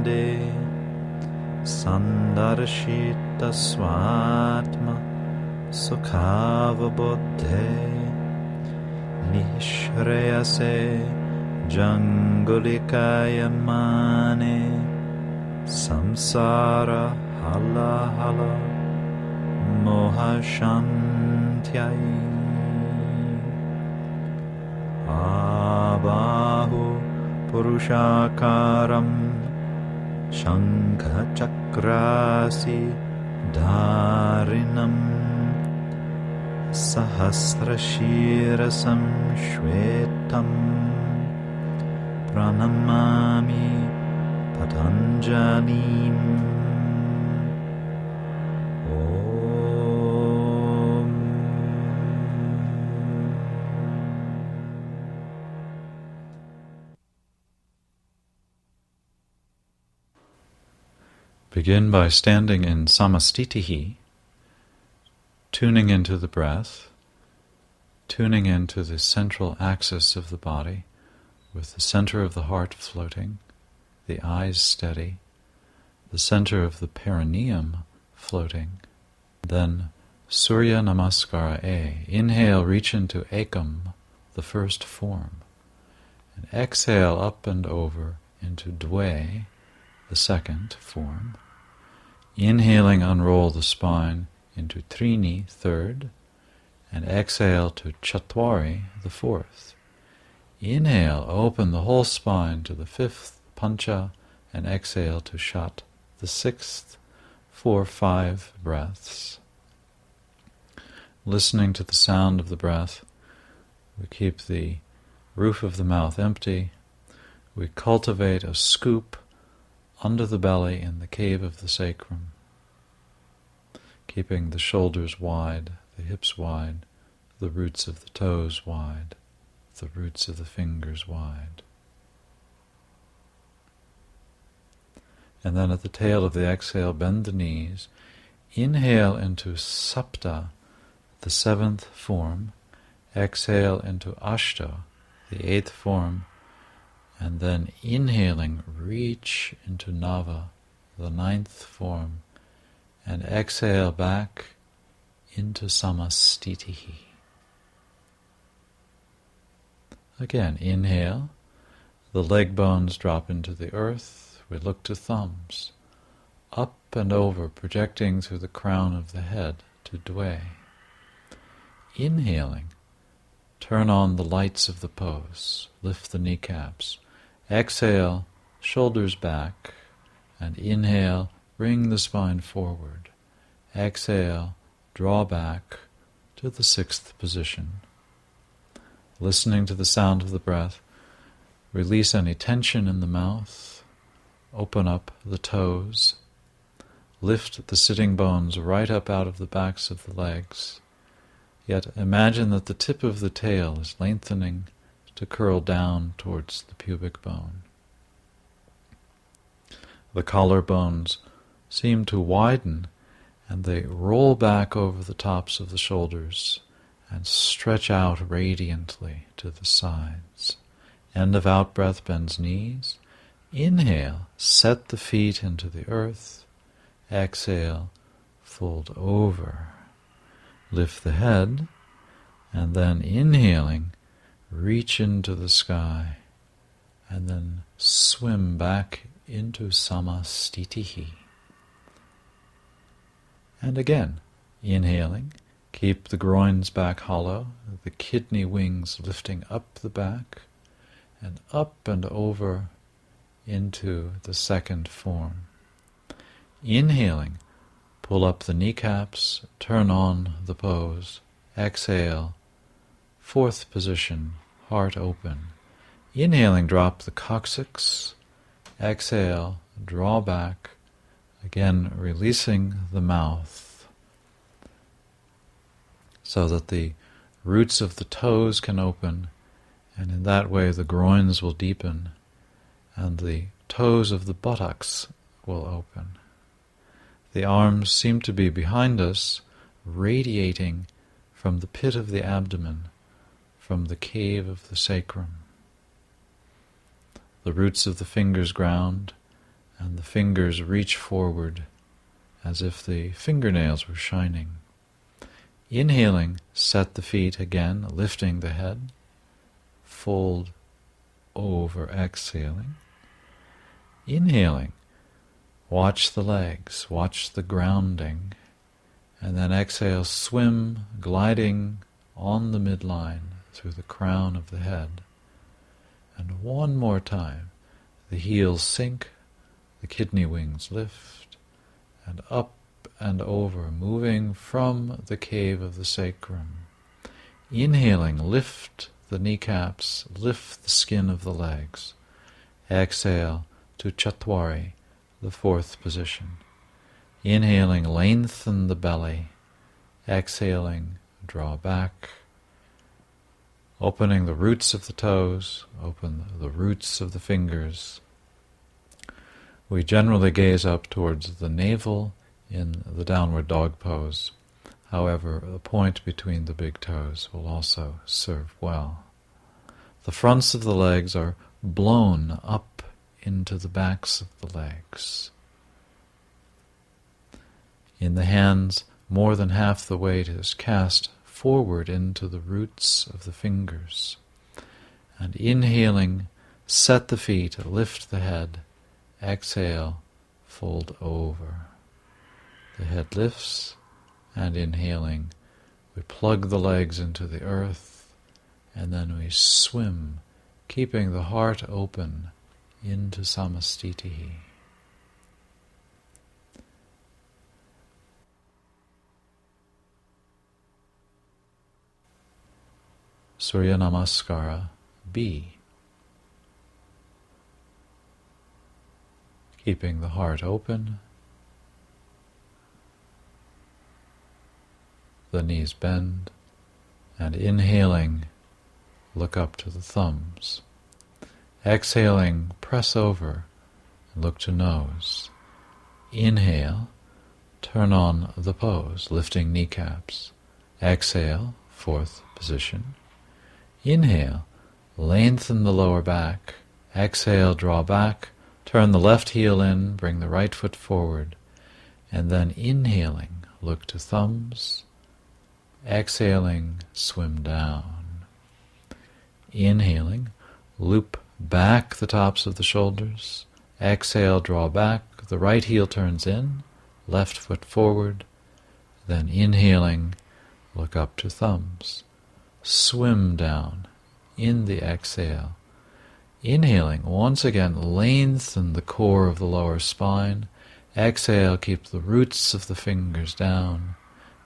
Nande Sandarshita Swatma Sukhava Buddhe Nishreyase Jangulikaya Mane Samsara Hala Hala Mohashantyai Abahu Purushakaram Shankha Chakrasi Dharinam Sahasrashirasam Shvetam Pranamami Patanjalim Begin by standing in samastitihi, tuning into the breath, tuning into the central axis of the body, with the center of the heart floating, the eyes steady, the center of the perineum floating. Then Surya Namaskara A. Inhale, reach into Ekam, the first form, and exhale up and over into Dve, the second form. Inhaling, unroll the spine into Trini, third, and exhale to Chatwari, the fourth. Inhale, open the whole spine to the fifth, Pancha, and exhale to Shat, the sixth, for 5 breaths. Listening to the sound of the breath, we keep the roof of the mouth empty. We cultivate a scoop under the belly in the cave of the sacrum, keeping the shoulders wide, the hips wide, the roots of the toes wide, the roots of the fingers wide. And then at the tail of the exhale, bend the knees. Inhale into Sapta, the 7th form. Exhale into Ashta, the 8th form. And then inhaling, reach into Nava, the 9th form, and exhale back into Samastitihi. Again, inhale, the leg bones drop into the earth, we look to thumbs, up and over, projecting through the crown of the head to Dve. Inhaling, turn on the lights of the pose, lift the kneecaps. Exhale, shoulders back, and inhale, bring the spine forward. Exhale, draw back to the 6th position. Listening to the sound of the breath, release any tension in the mouth, open up the toes, lift the sitting bones right up out of the backs of the legs, yet imagine that the tip of the tail is lengthening to curl down towards the pubic bone. The collarbones seem to widen and they roll back over the tops of the shoulders and stretch out radiantly to the sides. End of out-breath bends knees. Inhale, set the feet into the earth. Exhale, fold over. Lift the head, and then inhaling, reach into the sky, and then swim back into Samastitihi. And again, inhaling, keep the groins back hollow, the kidney wings lifting up the back, and up and over into the 2nd form. Inhaling, pull up the kneecaps, turn on the pose. Exhale, 4th position, heart open. Inhaling, drop the coccyx. Exhale, draw back, again releasing the mouth so that the roots of the toes can open, and in that way the groins will deepen and the toes of the buttocks will open. The arms seem to be behind us, radiating from the pit of the abdomen, from the cave of the sacrum. The roots of the fingers ground, and the fingers reach forward as if the fingernails were shining. Inhaling, set the feet again, lifting the head. Fold over, exhaling. Inhaling, watch the legs, watch the grounding, and then exhale, swim, gliding on the midline through the crown of the head. And one more time, the heels sink, the kidney wings lift, and up and over, moving from the cave of the sacrum. Inhaling, lift the kneecaps, lift the skin of the legs. Exhale to Chatwari, the fourth position. Inhaling, lengthen the belly. Exhaling, draw back. Opening the roots of the toes, open the roots of the fingers. We generally gaze up towards the navel in the downward dog pose. However, the point between the big toes will also serve well. The fronts of the legs are blown up into the backs of the legs. In the hands, more than half the weight is cast forward into the roots of the fingers. And inhaling, set the feet, lift the head. Exhale, fold over. The head lifts, and inhaling, we plug the legs into the earth, and then we swim, keeping the heart open into Samastitihi. Surya Namaskara B. Keeping the heart open, the knees bend, and inhaling, look up to the thumbs. Exhaling, press over and look to nose. Inhale, turn on the pose, lifting kneecaps. Exhale, fourth position. Inhale, lengthen the lower back. Exhale, draw back. Turn the left heel in, bring the right foot forward, and then inhaling, look to thumbs. Exhaling, swim down. Inhaling, loop back the tops of the shoulders. Exhale, draw back. The right heel turns in, left foot forward. Then inhaling, look up to thumbs. Swim down in the exhale. Inhaling, once again, lengthen the core of the lower spine. Exhale, keep the roots of the fingers down.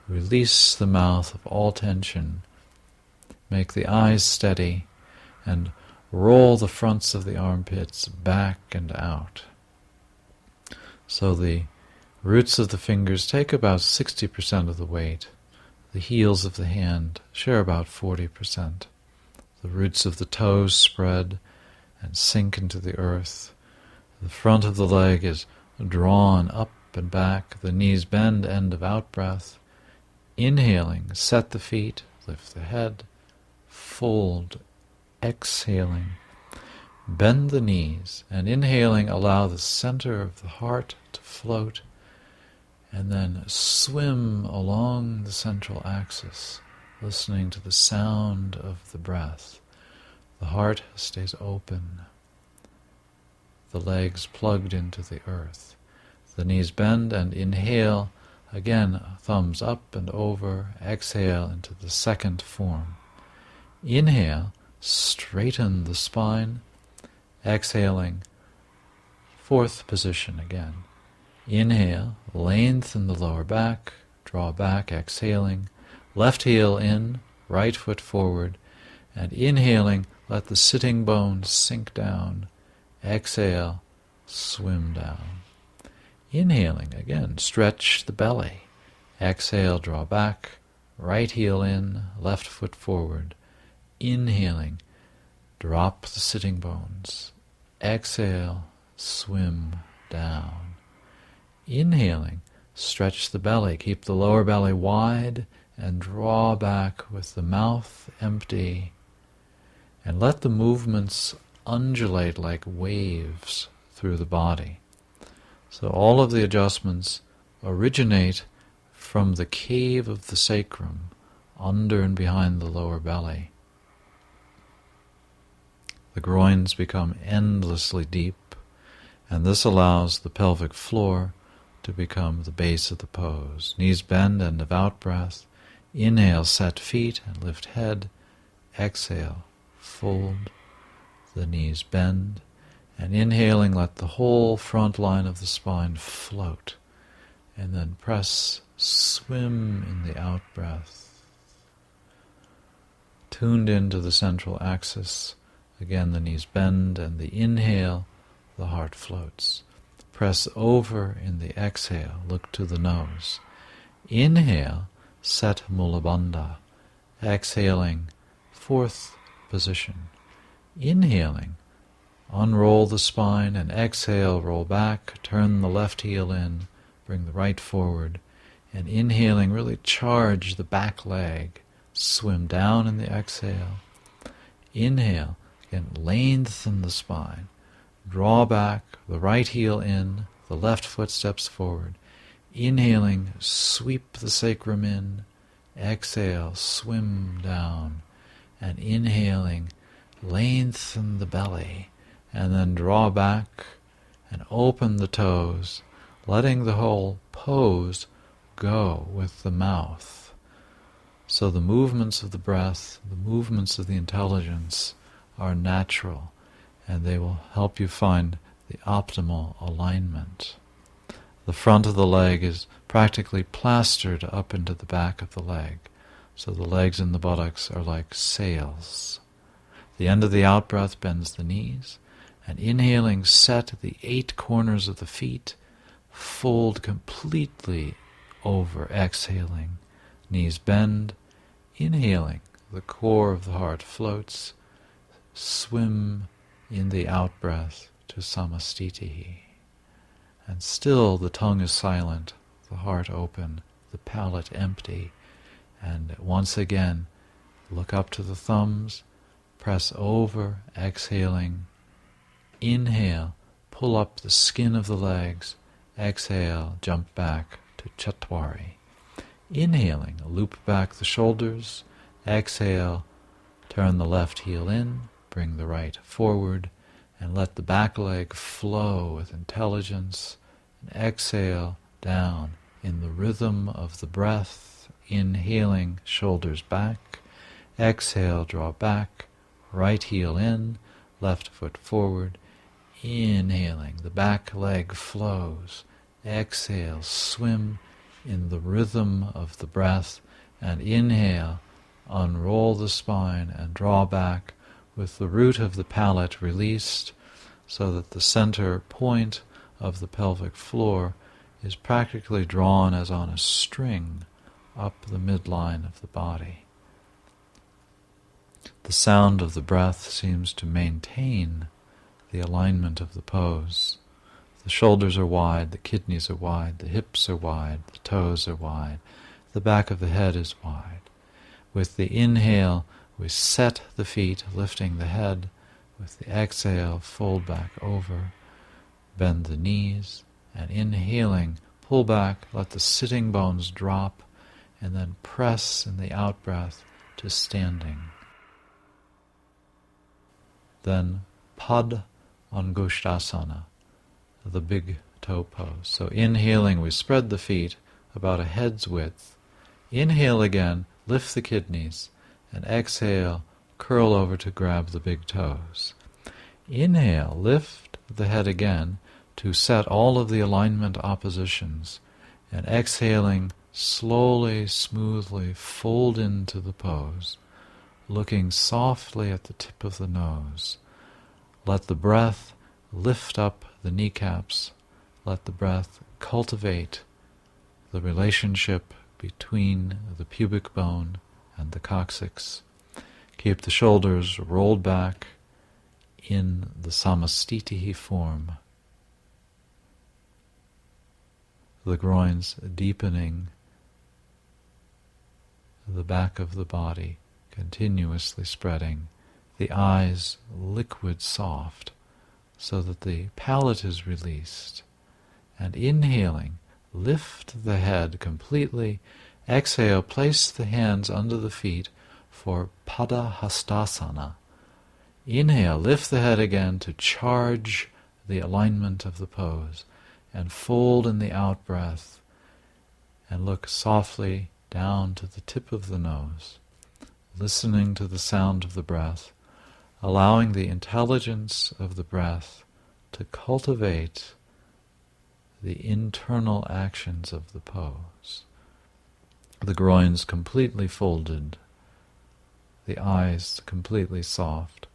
Release the mouth of all tension. Make the eyes steady and roll the fronts of the armpits back and out. So the roots of the fingers take about 60% of the weight. The heels of the hand share about 40%. The roots of the toes spread and sink into the earth. The front of the leg is drawn up and back. The knees bend, end of out-breath. Inhaling, set the feet, lift the head, fold, exhaling, bend the knees, and inhaling, allow the center of the heart to float, and then swim along the central axis, listening to the sound of the breath. The heart stays open, the legs plugged into the earth. The knees bend and inhale, again thumbs up and over, exhale into the second form. Inhale, straighten the spine, exhaling, fourth position again. Inhale, lengthen the lower back, draw back, exhaling, left heel in, right foot forward, and inhaling, let the sitting bones sink down. Exhale, swim down. Inhaling, again, stretch the belly. Exhale, draw back, right heel in, left foot forward. Inhaling, drop the sitting bones. Exhale, swim down. Inhaling, stretch the belly, keep the lower belly wide, and draw back with the mouth empty. And let the movements undulate like waves through the body. So all of the adjustments originate from the cave of the sacrum, under and behind the lower belly. The groins become endlessly deep, and this allows the pelvic floor to become the base of the pose. Knees bend, end of out-breath. Inhale, set feet and lift head. Exhale, fold, the knees bend, and inhaling, let the whole front line of the spine float, and then press, swim in the out-breath. Tuned into the central axis. Again, the knees bend, and the inhale, the heart floats. Press over in the exhale, look to the nose. Inhale, set Mula Bandha. Exhaling, fourth position. Inhaling, unroll the spine, and exhale, roll back, turn the left heel in, bring the right forward, and inhaling, really charge the back leg. Swim down in the exhale. Inhale, again, lengthen the spine. Draw back, the right heel in, the left foot steps forward. Inhaling, sweep the sacrum in. Exhale, swim down. And inhaling, lengthen the belly. And then draw back and open the toes, letting the whole pose go with the mouth. So the movements of the breath, the movements of the intelligence are natural, and they will help you find the optimal alignment. The front of the leg is practically plastered up into the back of the leg, so the legs and the buttocks are like sails. The end of the out-breath bends the knees, and inhaling, set the 8 corners of the feet, fold completely over, exhaling. Knees bend, inhaling, the core of the heart floats, swim in the out-breath to Samastitihi. And still the tongue is silent, the heart open, the palate empty. And once again, look up to the thumbs, press over, exhaling. Inhale, pull up the skin of the legs. Exhale, jump back to Chatwari. Inhaling, loop back the shoulders. Exhale, turn the left heel in, bring the right forward, and let the back leg flow with intelligence. And exhale, down in the rhythm of the breath. Inhaling, shoulders back. Exhale, draw back, right heel in, left foot forward. Inhaling, the back leg flows. Exhale, swim in the rhythm of the breath. And inhale, unroll the spine and draw back with the root of the palate released, so that the center point of the pelvic floor is practically drawn as on a string up the midline of the body. The sound of the breath seems to maintain the alignment of the pose. The shoulders are wide, the kidneys are wide, the hips are wide, the toes are wide, the back of the head is wide. With the inhale, we set the feet, lifting the head. With the exhale, fold back over, bend the knees, and inhaling, pull back, let the sitting bones drop, and then press in the out-breath to standing. Then Pad Angushtasana, the big toe pose. So inhaling, we spread the feet about a head's width. Inhale again, lift the kidneys, and exhale, curl over to grab the big toes. Inhale, lift the head again to set all of the alignment oppositions, and exhaling, slowly, smoothly fold into the pose, looking softly at the tip of the nose. Let the breath lift up the kneecaps. Let the breath cultivate the relationship between the pubic bone and the coccyx. Keep the shoulders rolled back in the Samastitihi form. The groins deepening, the back of the body continuously spreading, the eyes liquid soft, so that the palate is released, And inhaling, lift the head completely. Exhale, place the hands under the feet for Padahastasana. Inhale, lift the head again to charge the alignment of the pose, and fold in the out-breath, and look softly down to the tip of the nose, listening to the sound of the breath, allowing the intelligence of the breath to cultivate the internal actions of the pose. The groins completely folded, the eyes completely soft,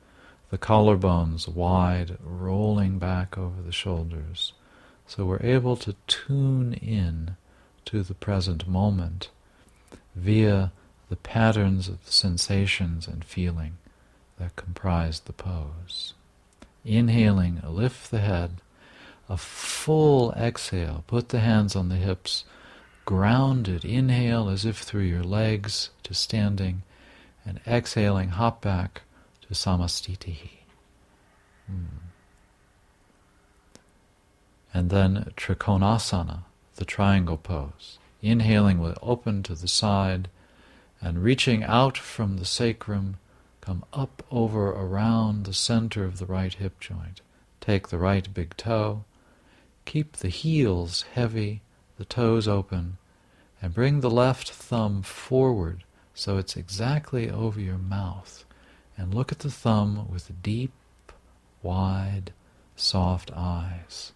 the collarbones wide, rolling back over the shoulders. So we're able to tune in to the present moment via the patterns of sensations and feeling that comprise the pose. Inhaling, lift the head. A full exhale, put the hands on the hips, grounded. Inhale as if through your legs to standing, and exhaling, hop back to Samastitihi. And then Trikonasana, the triangle pose. Inhaling will open to the side, and reaching out from the sacrum, come up, over, around the center of the right hip joint. Take the right big toe, keep the heels heavy, the toes open, and bring the left thumb forward so it's exactly over your mouth. And look at the thumb with deep, wide, soft eyes.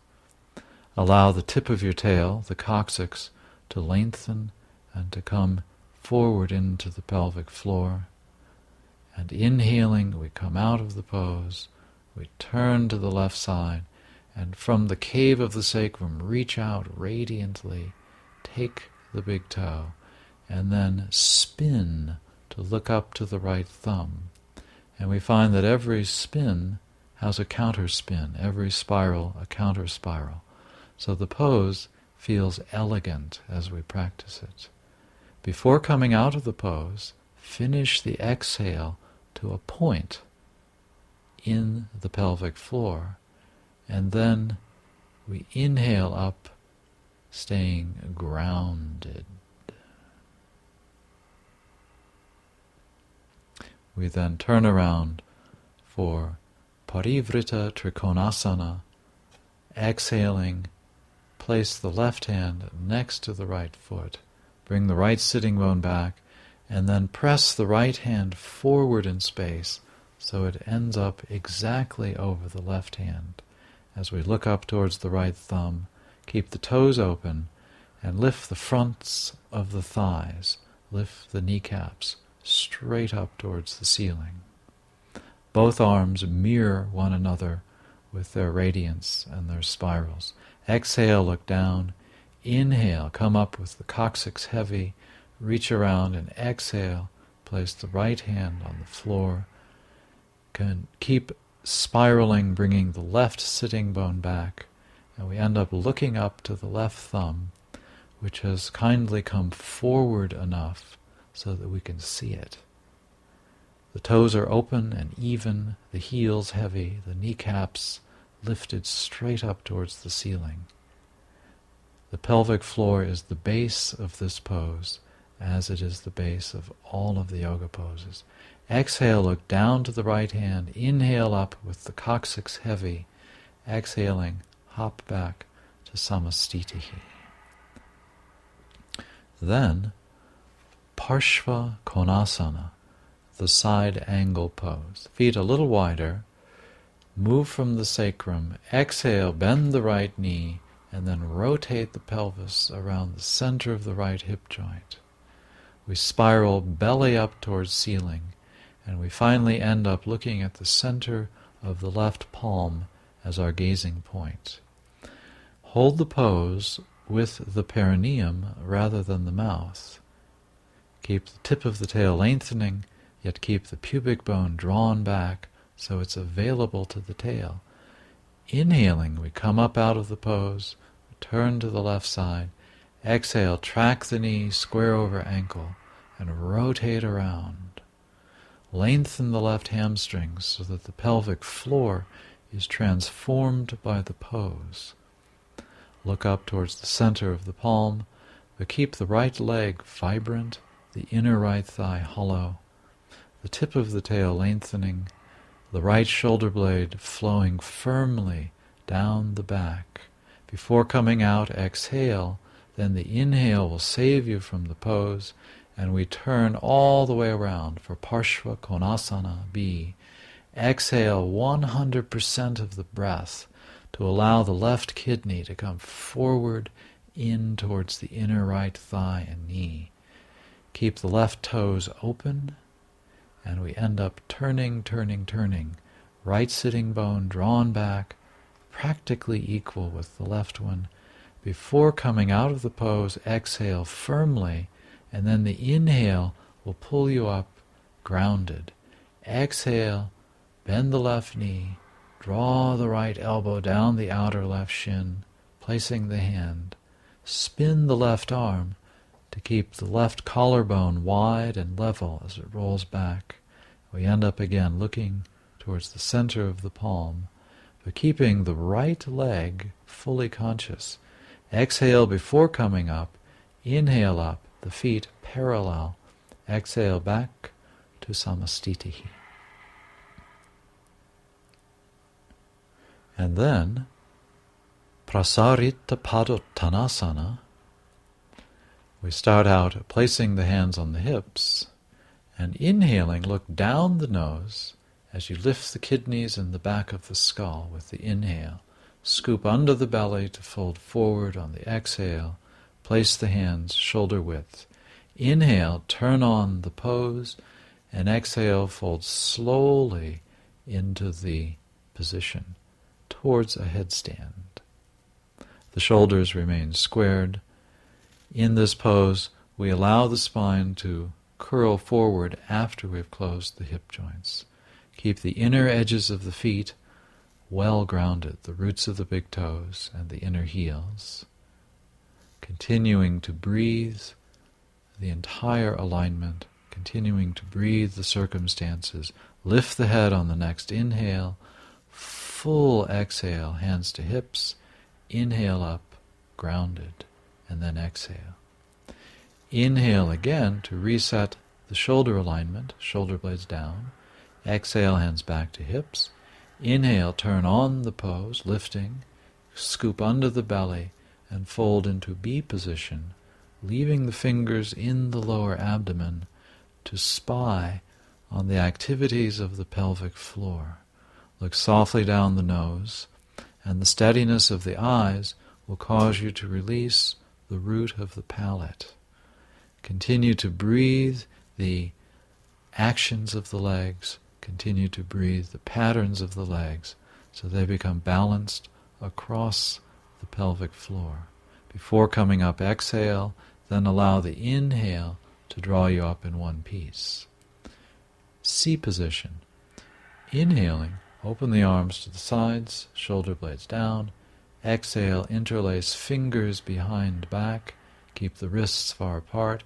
Allow the tip of your tail, the coccyx, to lengthen and to come forward into the pelvic floor. And inhaling, we come out of the pose, we turn to the left side, and from the cave of the sacrum, reach out radiantly, take the big toe, and then spin to look up to the right thumb. And we find that every spin has a counter spin, every spiral a counter spiral. So the pose feels elegant as we practice it. Before coming out of the pose, finish the exhale to a point in the pelvic floor, and then we inhale up, staying grounded. We then turn around for Parivrita Trikonasana. Exhaling, place the left hand next to the right foot. Bring the right sitting bone back, and then press the right hand forward in space so it ends up exactly over the left hand. As we look up towards the right thumb, keep the toes open and lift the fronts of the thighs, lift the kneecaps straight up towards the ceiling. Both arms mirror one another with their radiance and their spirals. Exhale, look down. Inhale, come up with the coccyx heavy, reach around, and exhale, place the right hand on the floor. Can keep spiraling, bringing the left sitting bone back, and we end up looking up to the left thumb, which has kindly come forward enough so that we can see it. The toes are open and even, the heels heavy, the kneecaps lifted straight up towards the ceiling. The pelvic floor is the base of this pose, as it is the base of all of the yoga poses. Exhale, look down to the right hand. Inhale up with the coccyx heavy. Exhaling, hop back to Samastitihi. Then, Parshva Konasana, the side angle pose. Feet a little wider. Move from the sacrum. Exhale, bend the right knee, and then rotate the pelvis around the center of the right hip joint. We spiral belly up towards ceiling, and we finally end up looking at the center of the left palm as our gazing point. Hold the pose with the perineum rather than the mouth. Keep the tip of the tail lengthening, yet keep the pubic bone drawn back so it's available to the tail. Inhaling, we come up out of the pose, turn to the left side. Exhale, track the knee, square over ankle, and rotate around. Lengthen the left hamstrings so that the pelvic floor is transformed by the pose. Look up towards the center of the palm, but keep the right leg vibrant, the inner right thigh hollow, the tip of the tail lengthening, the right shoulder blade flowing firmly down the back. Before coming out, exhale, then the inhale will save you from the pose, and we turn all the way around for Parshva Konasana B. Exhale 100% of the breath to allow the left kidney to come forward in towards the inner right thigh and knee. Keep the left toes open, and we end up turning. Right sitting bone drawn back, practically equal with the left one. Before coming out of the pose, exhale firmly, and then the inhale will pull you up grounded. Exhale, bend the left knee, draw the right elbow down the outer left shin, placing the hand. Spin the left arm to keep the left collarbone wide and level as it rolls back. We end up again looking towards the center of the palm, but keeping the right leg fully conscious. Exhale before coming up, inhale up, the feet parallel. Exhale back to Samastitihi. And then, Prasarita Padottanasana. We start out placing the hands on the hips, and inhaling, look down the nose as you lift the kidneys and the back of the skull with the inhale. Scoop under the belly to fold forward on the exhale. Place the hands shoulder width. Inhale, turn on the pose, and exhale, fold slowly into the position towards a headstand. The shoulders remain squared. In this pose, we allow the spine to curl forward after we've closed the hip joints. Keep the inner edges of the feet well grounded, the roots of the big toes and the inner heels. Continuing to breathe the entire alignment, continuing to breathe the circumstances. Lift the head on the next inhale, full exhale, hands to hips, inhale up, grounded, and then exhale. Inhale again to reset the shoulder alignment, shoulder blades down. Exhale, hands back to hips. Inhale, turn on the pose, lifting, scoop under the belly, and fold into B position, leaving the fingers in the lower abdomen to spy on the activities of the pelvic floor. Look softly down the nose, and the steadiness of the eyes will cause you to release the root of the palate. Continue to breathe the actions of the legs, continue to breathe the patterns of the legs so they become balanced across the pelvic floor. Before coming up, exhale, then allow the inhale to draw you up in one piece. C position. Inhaling, open the arms to the sides, shoulder blades down. Exhale, interlace fingers behind back, keep the wrists far apart.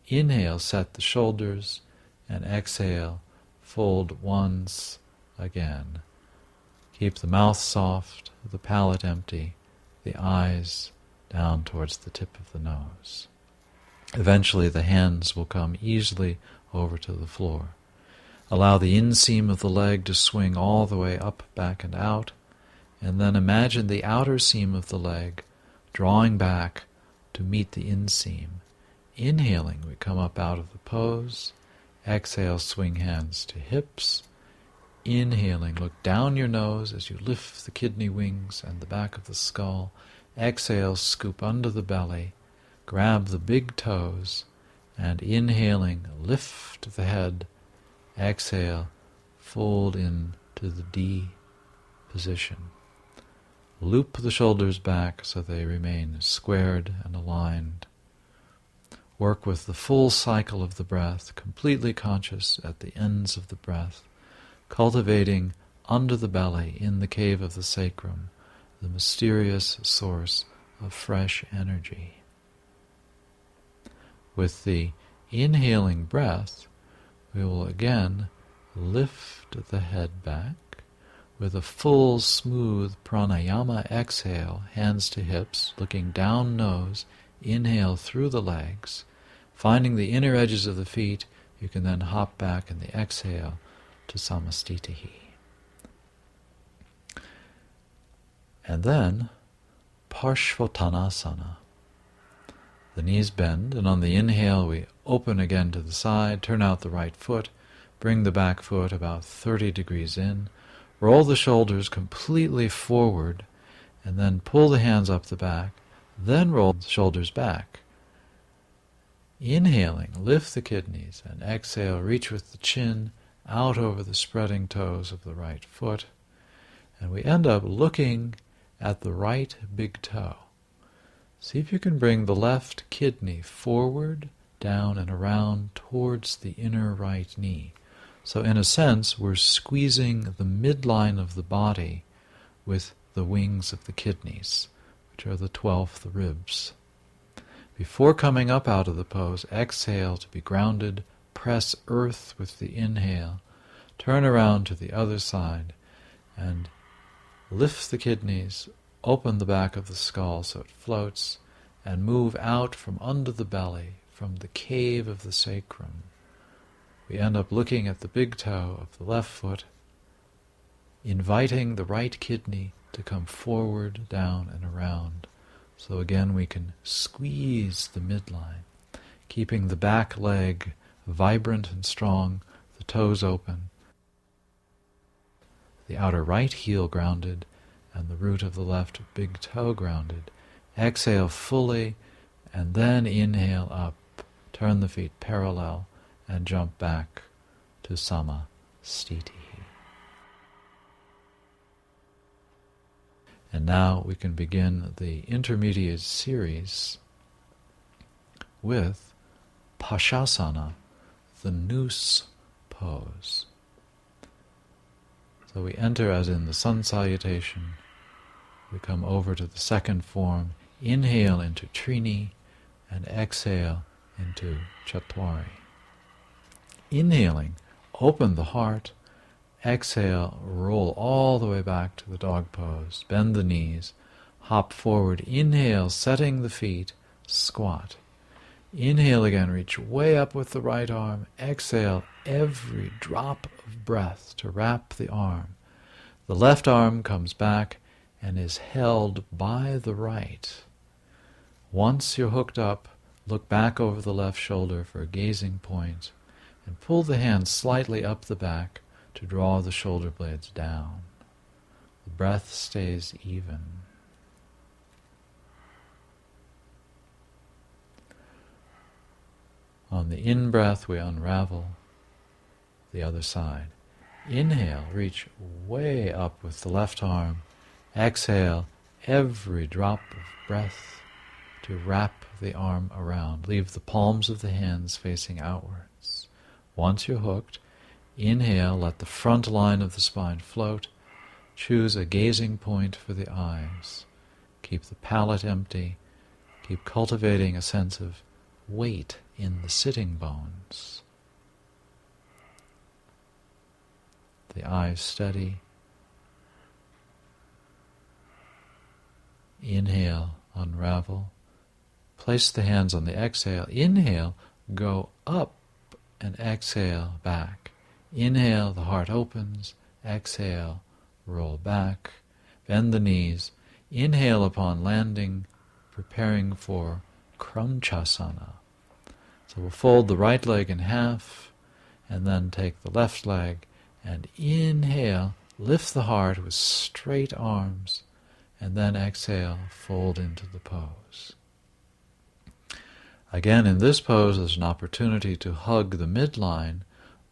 Inhale, set the shoulders, and exhale, fold once again. Keep the mouth soft, the palate empty, the eyes down towards the tip of the nose. Eventually the hands will come easily over to the floor. Allow the inseam of the leg to swing all the way up, back, and out, and then imagine the outer seam of the leg drawing back to meet the inseam. Inhaling, we come up out of the pose. Exhale, swing hands to hips. Inhaling, look down your nose as you lift the kidney wings and the back of the skull. Exhale, scoop under the belly. Grab the big toes, and inhaling, lift the head. Exhale, fold in to the D position. Loop the shoulders back so they remain squared and aligned. Work with the full cycle of the breath, completely conscious at the ends of the breath, cultivating under the belly, in the cave of the sacrum, the mysterious source of fresh energy. With the inhaling breath, we will again lift the head back. with a full, smooth pranayama exhale, hands to hips, looking down nose, inhale through the legs, finding the inner edges of the feet. You can then hop back in the exhale to samastitihi. And then Parshvottanasana. The knees bend, and on the inhale we open again to the side, turn out the right foot, bring the back foot about 30 degrees in, roll the shoulders completely forward, and then pull the hands up the back, then roll the shoulders back. Inhaling, lift the kidneys, and exhale, reach with the chin out over the spreading toes of the right foot, and we end up looking at the right big toe. See if you can bring the left kidney forward, down and around towards the inner right knee. So in a sense, we're squeezing the midline of the body with the wings of the kidneys, which are the 12th ribs. Before coming up out of the pose, exhale to be grounded, press earth with the inhale, turn around to the other side, and lift the kidneys, open the back of the skull so it floats, and move out from under the belly, from the cave of the sacrum. We end up looking at the big toe of the left foot, inviting the right kidney to come forward, down, and around. So again we can squeeze the midline, keeping the back leg vibrant and strong, the toes open, the outer right heel grounded, and the root of the left big toe grounded. Exhale fully, and then inhale up. Turn the feet parallel, and jump back to samastitihi. And now we can begin the intermediate series with Pashasana, the noose pose. So we enter as in the sun salutation. We come over to the second form, inhale into Trini, and exhale into Chattwari. Inhaling, open the heart. Exhale, roll all the way back to the dog pose. Bend the knees, hop forward. Inhale, setting the feet, squat. Inhale again, reach way up with the right arm. Exhale, every drop of breath to wrap the arm. The left arm comes back and is held by the right. Once you're hooked up, look back over the left shoulder for a gazing point, and pull the hands slightly up the back to draw the shoulder blades down. The breath stays even. On the in-breath, we unravel the other side. Inhale, reach way up with the left arm. Exhale, every drop of breath to wrap the arm around. Leave the palms of the hands facing outwards. Once you're hooked, inhale, let the front line of the spine float. Choose a gazing point for the eyes. Keep the palate empty. Keep cultivating a sense of weight in the sitting bones. The eyes steady. Inhale, unravel. Place the hands on the exhale. Inhale, go up, and exhale, back. Inhale, the heart opens. Exhale, roll back. Bend the knees. Inhale upon landing, preparing for Kramchasana. So we'll fold the right leg in half, and then take the left leg, and inhale, lift the heart with straight arms, and then exhale, fold into the pose. Again, in this pose, there's an opportunity to hug the midline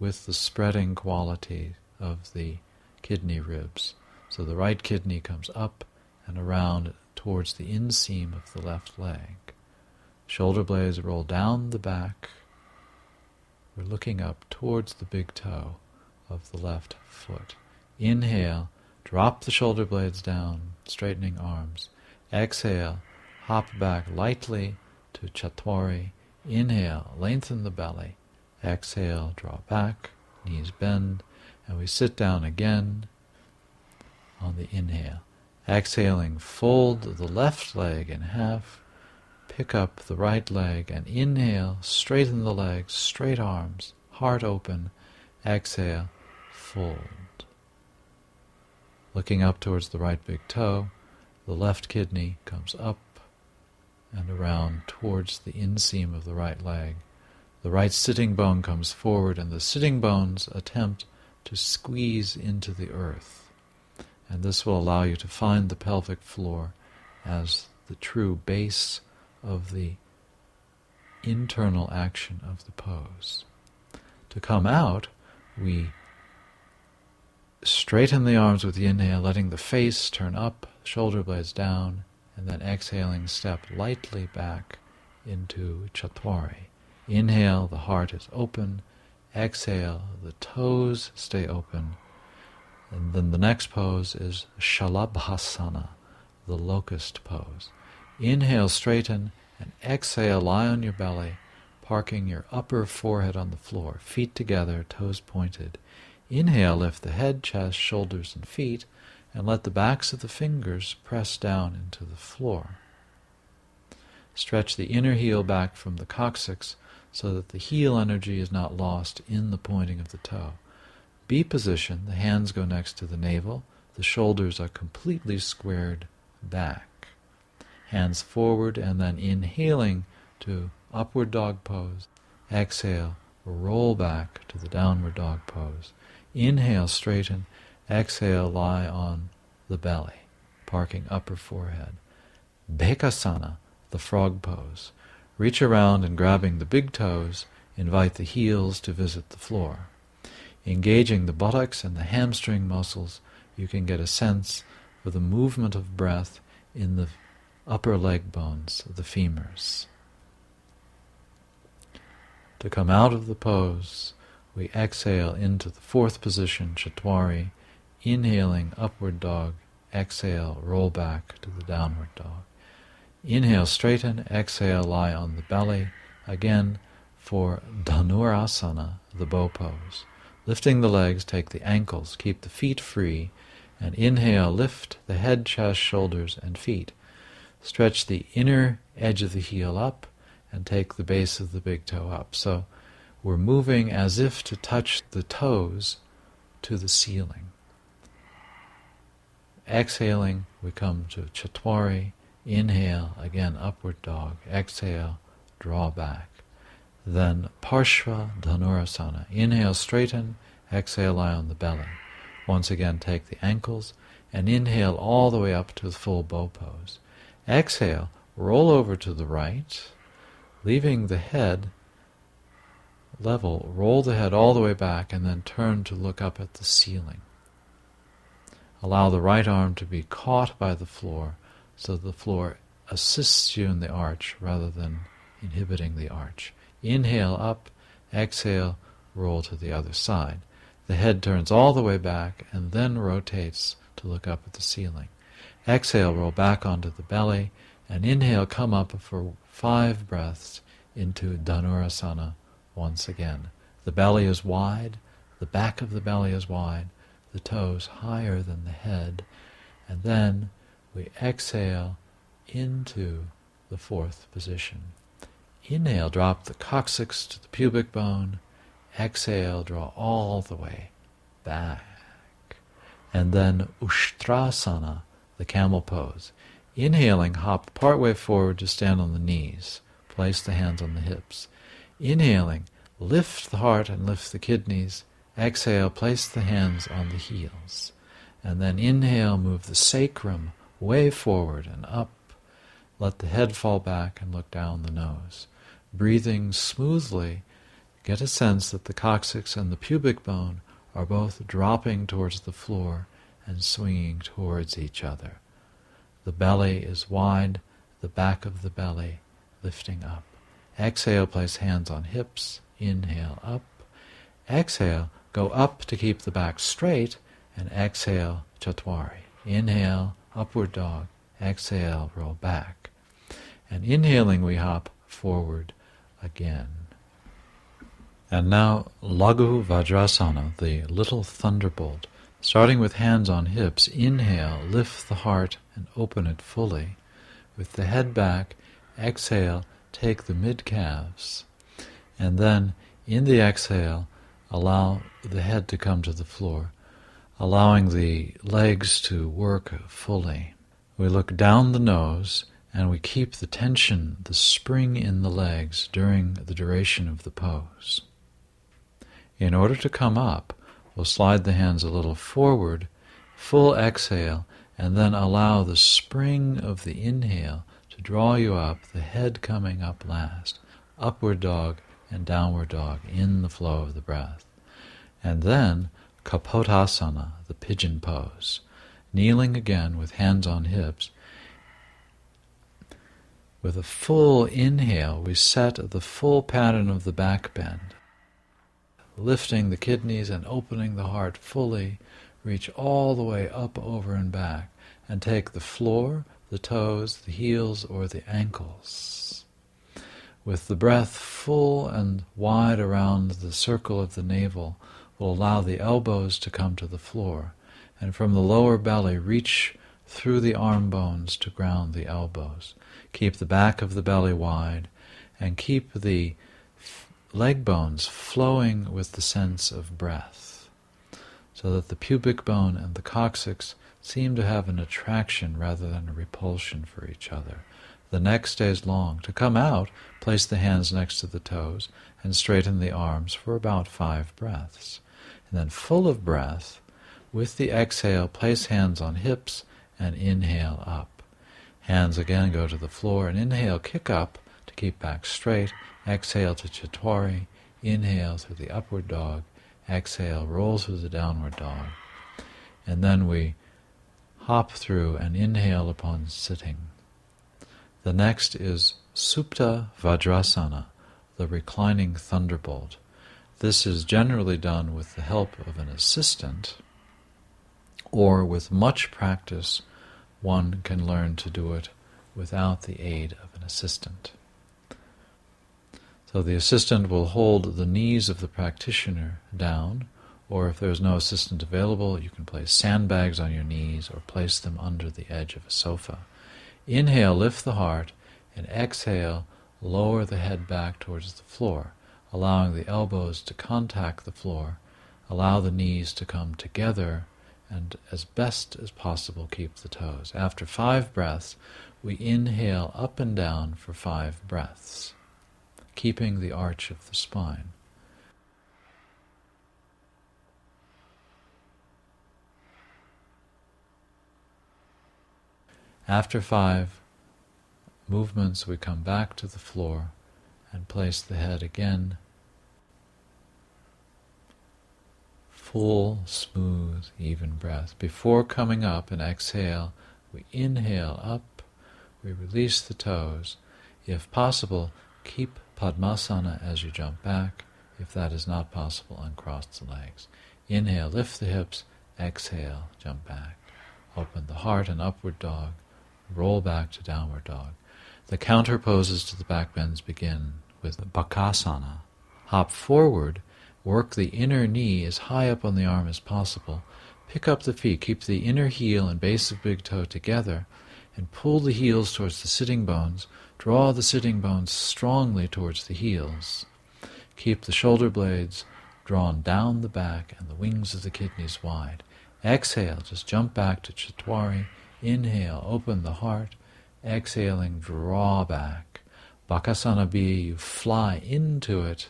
with the spreading quality of the kidney ribs. So the right kidney comes up and around towards the inseam of the left leg. Shoulder blades roll down the back. We're looking up towards the big toe of the left foot. Inhale, drop the shoulder blades down, straightening arms. Exhale, hop back lightly to Chattwari. Inhale, lengthen the belly. Exhale, draw back, knees bend, and we sit down again. on the inhale. Exhaling, fold the left leg in half, pick up the right leg and inhale, straighten the legs, straight arms, heart open, exhale, fold. Looking up towards the right big toe, the left kidney comes up and around towards the inseam of the right leg. The right sitting bone comes forward and the sitting bones attempt to squeeze into the earth. And this will allow you to find the pelvic floor as the true base of the internal action of the pose. To come out, we straighten the arms with the inhale, letting the face turn up, shoulder blades down, and then exhaling, step lightly back into Chatwari. Inhale, the heart is open. Exhale, the toes stay open. And then the next pose is Shalabhasana, the locust pose. Inhale, straighten, and exhale, lie on your belly, parking your upper forehead on the floor, feet together, toes pointed. Inhale, lift the head, chest, shoulders, and feet, and let the backs of the fingers press down into the floor. Stretch the inner heel back from the coccyx so that the heel energy is not lost in the pointing of the toe. B position, the hands go next to the navel, the shoulders are completely squared back. Hands forward and then inhaling to upward dog pose. Exhale, roll back to the downward dog pose. Inhale, straighten. Exhale, lie on the belly, parking upper forehead. Bekasana, the frog pose. Reach around and grabbing the big toes, invite the heels to visit the floor. Engaging the buttocks and the hamstring muscles, you can get a sense for the movement of breath in the upper leg bones of the femurs. To come out of the pose, we exhale into the fourth position, Chatwari, inhaling upward dog, exhale, roll back to the downward dog. Inhale, straighten, exhale, lie on the belly, again for Dhanurasana, the bow pose. Lifting the legs, take the ankles, keep the feet free, and inhale, lift the head, chest, shoulders, and feet. Stretch the inner edge of the heel up and take the base of the big toe up. So we're moving as if to touch the toes to the ceiling. Exhaling, we come to Chatwari. Inhale, again upward dog. Exhale, draw back. Then Parshva Dhanurasana. Inhale, straighten. Exhale, lie on the belly. Once again, take the ankles and inhale all the way up to the full bow pose. Exhale, roll over to the right, leaving the head level. Roll the head all the way back and then turn to look up at the ceiling. Allow the right arm to be caught by the floor so the floor assists you in the arch rather than inhibiting the arch. Inhale up, exhale, roll to the other side. The head turns all the way back and then rotates to look up at the ceiling. Exhale, roll back onto the belly, and inhale, come up for 5 breaths into Dhanurasana once again. The belly is wide, the back of the belly is wide, the toes higher than the head, and then we exhale into the fourth position. Inhale, drop the coccyx to the pubic bone. Exhale, draw all the way back. And then Ushtrasana, the camel pose. Inhaling, hop partway forward to stand on the knees. Place the hands on the hips. Inhaling, lift the heart and lift the kidneys. Exhale, place the hands on the heels. And then inhale, move the sacrum way forward and up. Let the head fall back and look down the nose. Breathing smoothly, get a sense that the coccyx and the pubic bone are both dropping towards the floor and swinging towards each other. The belly is wide, the back of the belly lifting up. Exhale, place hands on hips. Inhale, up. Exhale, go up to keep the back straight, and exhale, Chatwari. Inhale, upward dog. Exhale, roll back. And inhaling, we hop forward again. And now, Laghu Vajrasana, the little thunderbolt. Starting with hands on hips, inhale, lift the heart and open it fully. With the head back, exhale, take the mid-calves. And then, in the exhale, allow the head to come to the floor, allowing the legs to work fully. We look down the nose and we keep the tension, the spring in the legs during the duration of the pose. In order to come up, we'll slide the hands a little forward, full exhale, and then allow the spring of the inhale to draw you up, the head coming up last, upward dog and downward dog in the flow of the breath. And then Kapotasana, the pigeon pose, kneeling again with hands on hips. With a full inhale, we set the full pattern of the back bend, lifting the kidneys and opening the heart fully, reach all the way up, over, and back, and take the floor, the toes, the heels, or the ankles. With the breath full and wide around the circle of the navel, we'll allow the elbows to come to the floor, and from the lower belly, reach through the arm bones to ground the elbows. Keep the back of the belly wide, and keep the leg bones flowing with the sense of breath, so that the pubic bone and the coccyx seem to have an attraction rather than a repulsion for each other. The neck stays long. To come out, place the hands next to the toes and straighten the arms for about 5 breaths. And then full of breath, with the exhale, place hands on hips and inhale up. Hands again go to the floor and inhale, kick up to keep back straight. Exhale to Chaturanga, inhale through the upward dog, exhale, roll through the downward dog. And then we hop through and inhale upon sitting. The next is Supta Vajrasana, the reclining thunderbolt. This is generally done with the help of an assistant, or with much practice, one can learn to do it without the aid of an assistant. So the assistant will hold the knees of the practitioner down, or if there's no assistant available, you can place sandbags on your knees or place them under the edge of a sofa. Inhale, lift the heart, and exhale, lower the head back towards the floor, allowing the elbows to contact the floor, allow the knees to come together, and as best as possible keep the toes. After 5 breaths, we inhale up and down for 5 breaths, keeping the arch of the spine. After 5 movements, we come back to the floor and place the head again. Full, smooth, even breath. Before coming up and exhale, we inhale up, we release the toes. If possible, keep Padmasana as you jump back. If that is not possible, uncross the legs. Inhale, lift the hips, exhale, jump back. Open the heart and upward dog. Roll back to downward dog. The counter poses to the back bends begin with Bakasana. Hop forward, work the inner knee as high up on the arm as possible. Pick up the feet, keep the inner heel and base of big toe together, and pull the heels towards the sitting bones. Draw the sitting bones strongly towards the heels. Keep the shoulder blades drawn down the back and the wings of the kidneys wide. Exhale, just jump back to Chaturanga. Inhale, open the heart. Exhaling, draw back. Bakasana B, you fly into it,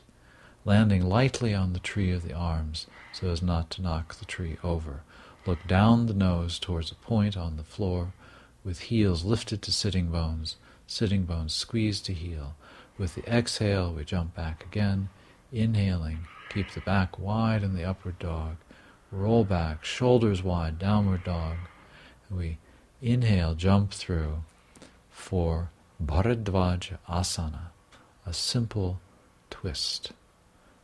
landing lightly on the tree of the arms so as not to knock the tree over. Look down the nose towards a point on the floor with heels lifted to sitting bones squeezed to heel. With the exhale, we jump back again. Inhaling, keep the back wide in the upward dog. Roll back, shoulders wide, downward dog. We inhale, jump through for Bharadvaja Asana, a simple twist.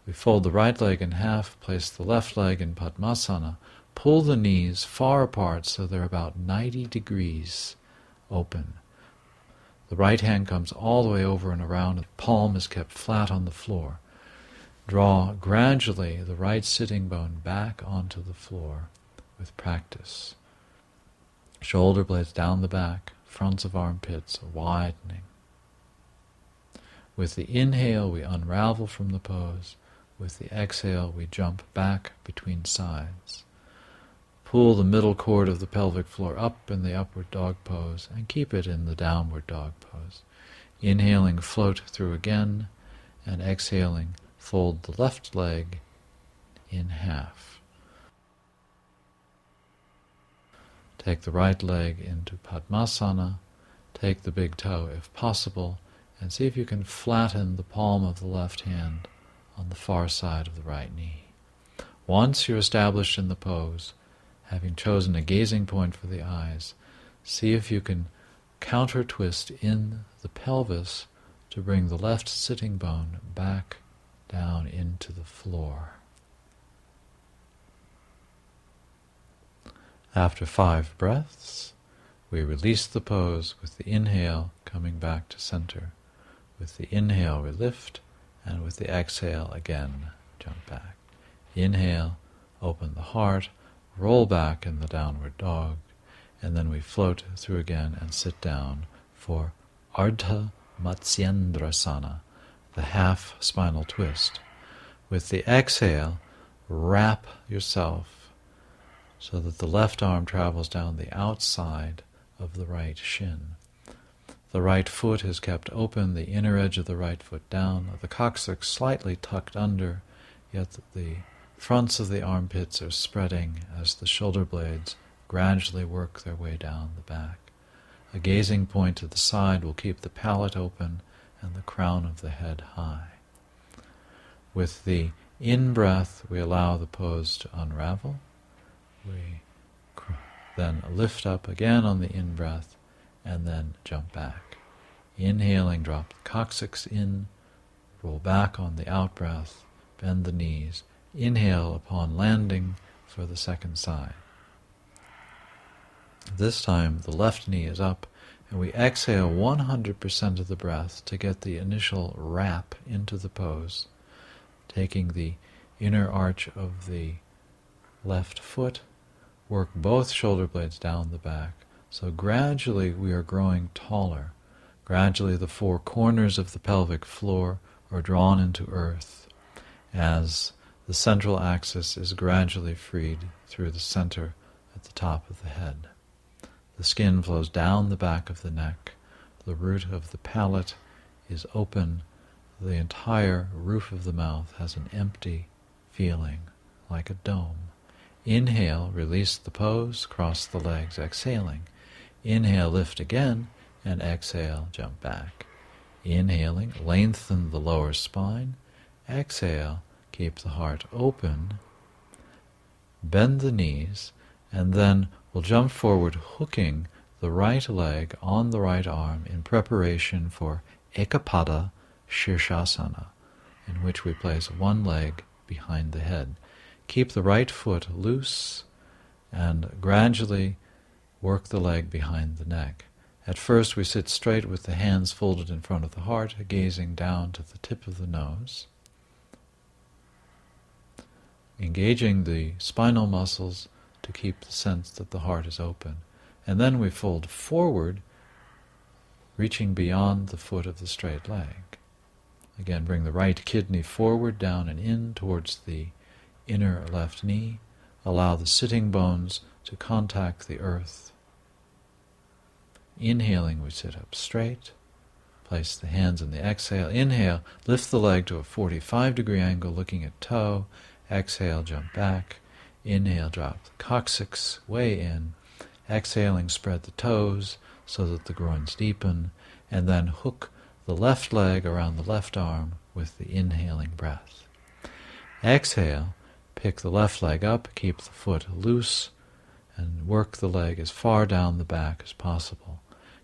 We fold the right leg in half, place the left leg in Padmasana, pull the knees far apart so they're about 90 degrees open. The right hand comes all the way over and around, and the palm is kept flat on the floor. Draw gradually the right sitting bone back onto the floor with practice. Shoulder blades down the back, fronts of armpits widening. With the inhale, we unravel from the pose. With the exhale, we jump back between sides. Pull the middle cord of the pelvic floor up in the upward dog pose and keep it in the downward dog pose. Inhaling, float through again, and exhaling, fold the left leg in half. Take the right leg into Padmasana, take the big toe if possible, and see if you can flatten the palm of the left hand on the far side of the right knee. Once you're established in the pose, having chosen a gazing point for the eyes, see if you can counter twist in the pelvis to bring the left sitting bone back down into the floor. After 5 breaths, we release the pose with the inhale coming back to center. With the inhale we lift, and with the exhale again jump back. Inhale, open the heart, roll back in the downward dog, and then we float through again and sit down for Ardha Matsyendrasana, the half spinal twist. With the exhale, wrap yourself so that the left arm travels down the outside of the right shin. The right foot is kept open, the inner edge of the right foot down, the coccyx slightly tucked under, yet the fronts of the armpits are spreading as the shoulder blades gradually work their way down the back. A gazing point to the side will keep the palate open and the crown of the head high. With the in-breath, we allow the pose to unravel. We then lift up again on the in-breath and then jump back. Inhaling, drop the coccyx in, roll back on the out-breath, bend the knees. Inhale upon landing for the second side. This time the left knee is up, and we exhale 100% of the breath to get the initial wrap into the pose, taking the inner arch of the left foot, work both shoulder blades down the back. So gradually we are growing taller. Gradually the 4 corners of the pelvic floor are drawn into earth as the central axis is gradually freed through the center at the top of the head. The skin flows down the back of the neck. The root of the palate is open. The entire roof of the mouth has an empty feeling, like a dome. Inhale, release the pose, cross the legs, exhaling. Inhale, lift again, and exhale, jump back. Inhaling, lengthen the lower spine. Exhale, keep the heart open. Bend the knees, and then we'll jump forward, hooking the right leg on the right arm in preparation for Ekapada Shirshasana, in which we place one leg behind the head. Keep the right foot loose and gradually work the leg behind the neck. At first we sit straight with the hands folded in front of the heart, gazing down to the tip of the nose, engaging the spinal muscles to keep the sense that the heart is open. And then we fold forward, reaching beyond the foot of the straight leg. Again, bring the right kidney forward, down and in towards the inner left knee. Allow the sitting bones to contact the earth. Inhaling, we sit up straight. Place the hands in the exhale. Inhale, lift the leg to a 45-degree angle, looking at toe. Exhale, jump back. Inhale, drop the coccyx way in. Exhaling, spread the toes so that the groins deepen. And then hook the left leg around the left arm with the inhaling breath. Exhale, pick the left leg up, keep the foot loose, and work the leg as far down the back as possible.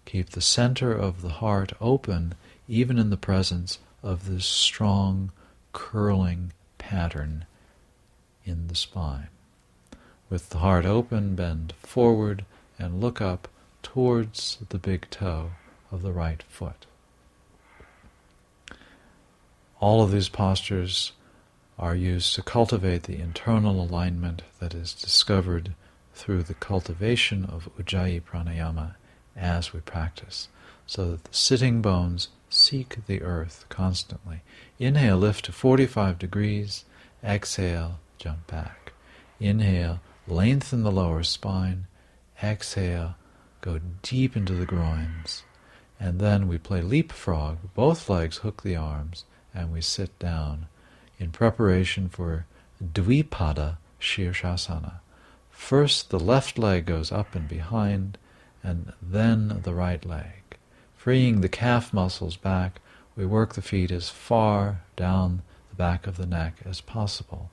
Keep the center of the heart open, even in the presence of this strong, curling pattern in the spine. With the heart open, bend forward and look up towards the big toe of the right foot. All of these postures are used to cultivate the internal alignment that is discovered through the cultivation of Ujjayi Pranayama as we practice, so that the sitting bones seek the earth constantly. Inhale, lift to 45 degrees. Exhale, jump back. Inhale, lengthen the lower spine. Exhale, go deep into the groins. And then we play leapfrog. Both legs hook the arms, and we sit down in preparation for Dvipada Shirshasana. First, the left leg goes up and behind, and then the right leg. Freeing the calf muscles back, we work the feet as far down the back of the neck as possible.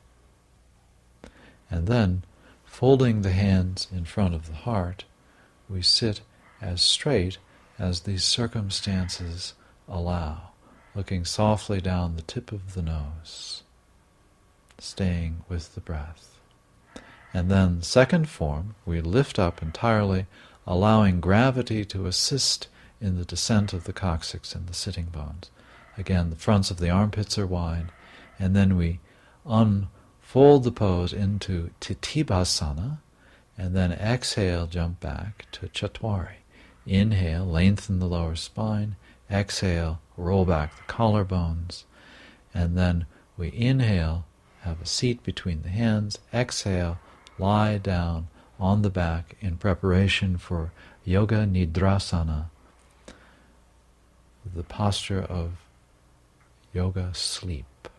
And then, folding the hands in front of the heart, we sit as straight as these circumstances allow, looking softly down the tip of the nose, staying with the breath. And then, second form, we lift up entirely, allowing gravity to assist in the descent of the coccyx and the sitting bones. Again, the fronts of the armpits are wide, and then we unfold the pose into Titibhasana, and then exhale, jump back to Chatwari. Inhale, lengthen the lower spine. Exhale, roll back the collarbones. And then we inhale, have a seat between the hands. Exhale, lie down on the back in preparation for Yoga Nidrasana, the posture of yoga sleep.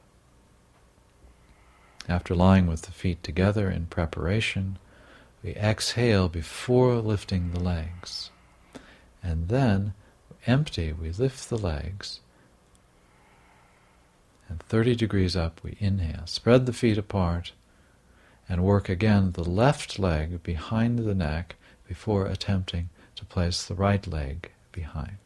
After lying with the feet together in preparation, we exhale before lifting the legs. And then, empty, we lift the legs. And 30 degrees up, we inhale. Spread the feet apart and work again the left leg behind the neck before attempting to place the right leg behind.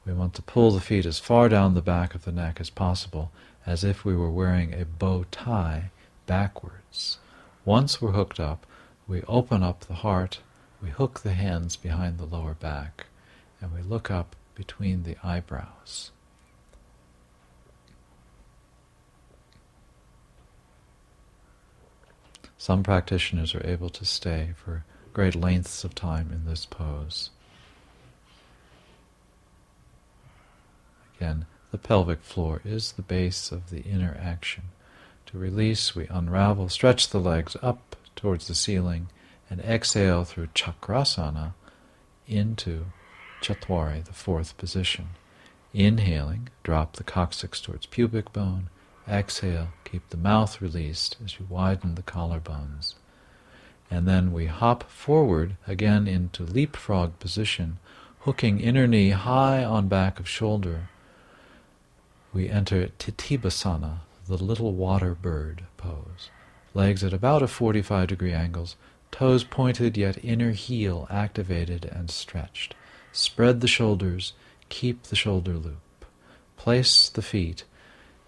We want to pull the feet as far down the back of the neck as possible, as if we were wearing a bow tie backwards. Once we're hooked up, we open up the heart, we hook the hands behind the lower back, and we look up between the eyebrows. Some practitioners are able to stay for great lengths of time in this pose. Again, the pelvic floor is the base of the inner action. To release, we unravel, stretch the legs up towards the ceiling, and exhale through Chakrasana into Chatwari, the fourth position. Inhaling, drop the coccyx towards pubic bone. Exhale, keep the mouth released as you widen the collarbones. And then we hop forward again into leapfrog position, hooking inner knee high on back of shoulder. We enter Titibhasana, the little water bird pose. Legs at about a 45-degree angles, toes pointed yet inner heel activated and stretched. Spread the shoulders, keep the shoulder loop. Place the feet,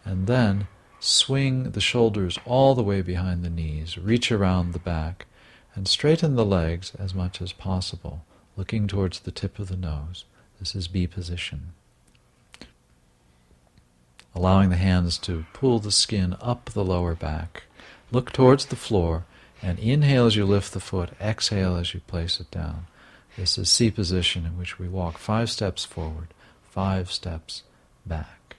and then swing the shoulders all the way behind the knees, reach around the back, and straighten the legs as much as possible, looking towards the tip of the nose. This is B position. Allowing the hands to pull the skin up the lower back. Look towards the floor, and inhale as you lift the foot, exhale as you place it down. This is C position, in which we walk 5 steps forward, 5 steps back.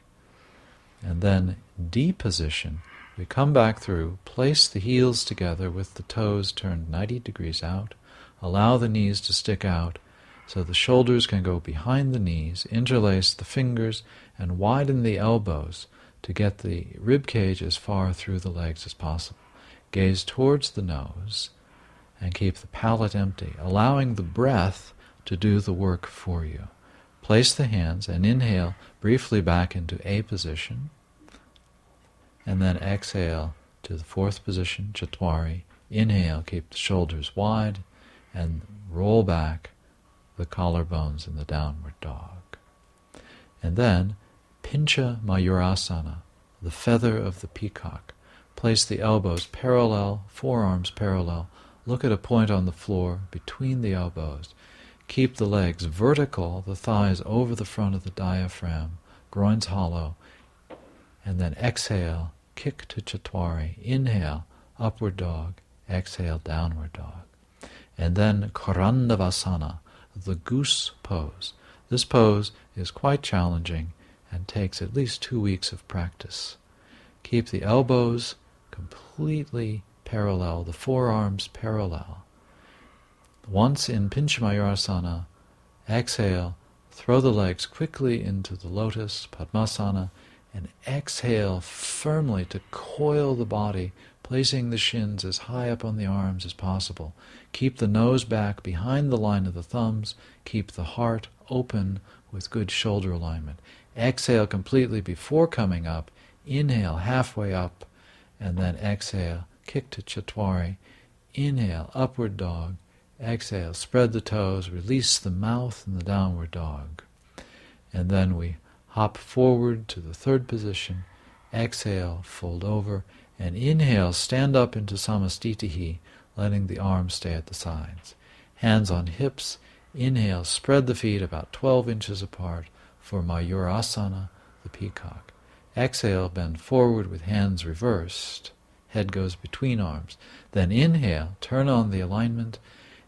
And then D position, we come back through, place the heels together with the toes turned 90 degrees out, allow the knees to stick out so the shoulders can go behind the knees, interlace the fingers, and widen the elbows to get the rib cage as far through the legs as possible. Gaze towards the nose and keep the palate empty, allowing the breath to do the work for you. Place the hands and inhale briefly back into A position, and then exhale to the fourth position, Chatwari. Inhale, keep the shoulders wide, and roll back the collarbones in the downward dog. And then Pincha Mayurasana, the feather of the peacock. Place the elbows parallel, forearms parallel. Look at a point on the floor between the elbows. Keep the legs vertical, the thighs over the front of the diaphragm, groins hollow. And then exhale, kick to Chatwari. Inhale, upward dog. exhale, downward dog. And then Karandavasana, the goose pose. This pose is quite challenging and takes at least 2 weeks of practice. Keep the elbows completely parallel, the forearms parallel. Once in Pinchamayurasana, exhale, throw the legs quickly into the lotus, Padmasana, and exhale firmly to coil the body, placing the shins as high up on the arms as possible. Keep the nose back behind the line of the thumbs. Keep the heart open with good shoulder alignment. Exhale completely before coming up. Inhale halfway up, and then exhale, kick to Chatwari. Inhale, upward dog. Exhale, spread the toes, release the mouth in the downward dog. And then we hop forward to the third position. Exhale, fold over, and inhale, stand up into Samastitihi, letting the arms stay at the sides. Hands on hips. Inhale, spread the feet about 12 inches apart for Mayurasana, the peacock. Exhale, bend forward with hands reversed. Head goes between arms. Then inhale, turn on the alignment,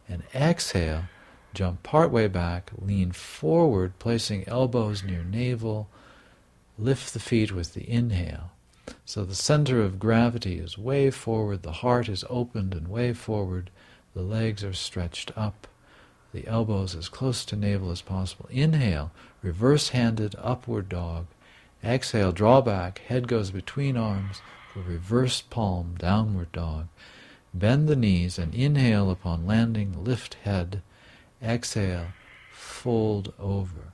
and exhale, jump partway back, lean forward, placing elbows near navel. Lift the feet with the inhale. So the center of gravity is way forward, the heart is opened and way forward, the legs are stretched up, the elbows as close to navel as possible. Inhale, reverse-handed upward dog. Exhale, draw back, head goes between arms for reversed palm, downward dog. Bend the knees and inhale upon landing, lift head. Exhale, fold over.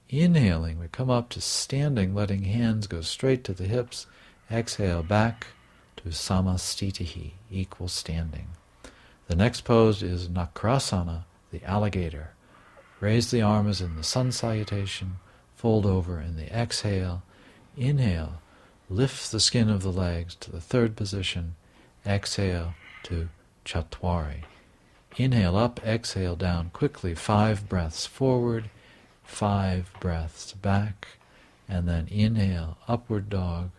Inhaling, we come up to standing, letting hands go straight to the hips. Exhale, back to Samastitihi, equal standing. The next pose is Nakrasana, the alligator. Raise the arms in the sun salutation, fold over in the exhale. Inhale, lift the skin of the legs to the third position. Exhale to Chatwari. Inhale up, exhale down quickly, 5 breaths forward, 5 breaths back, and then inhale, upward dog,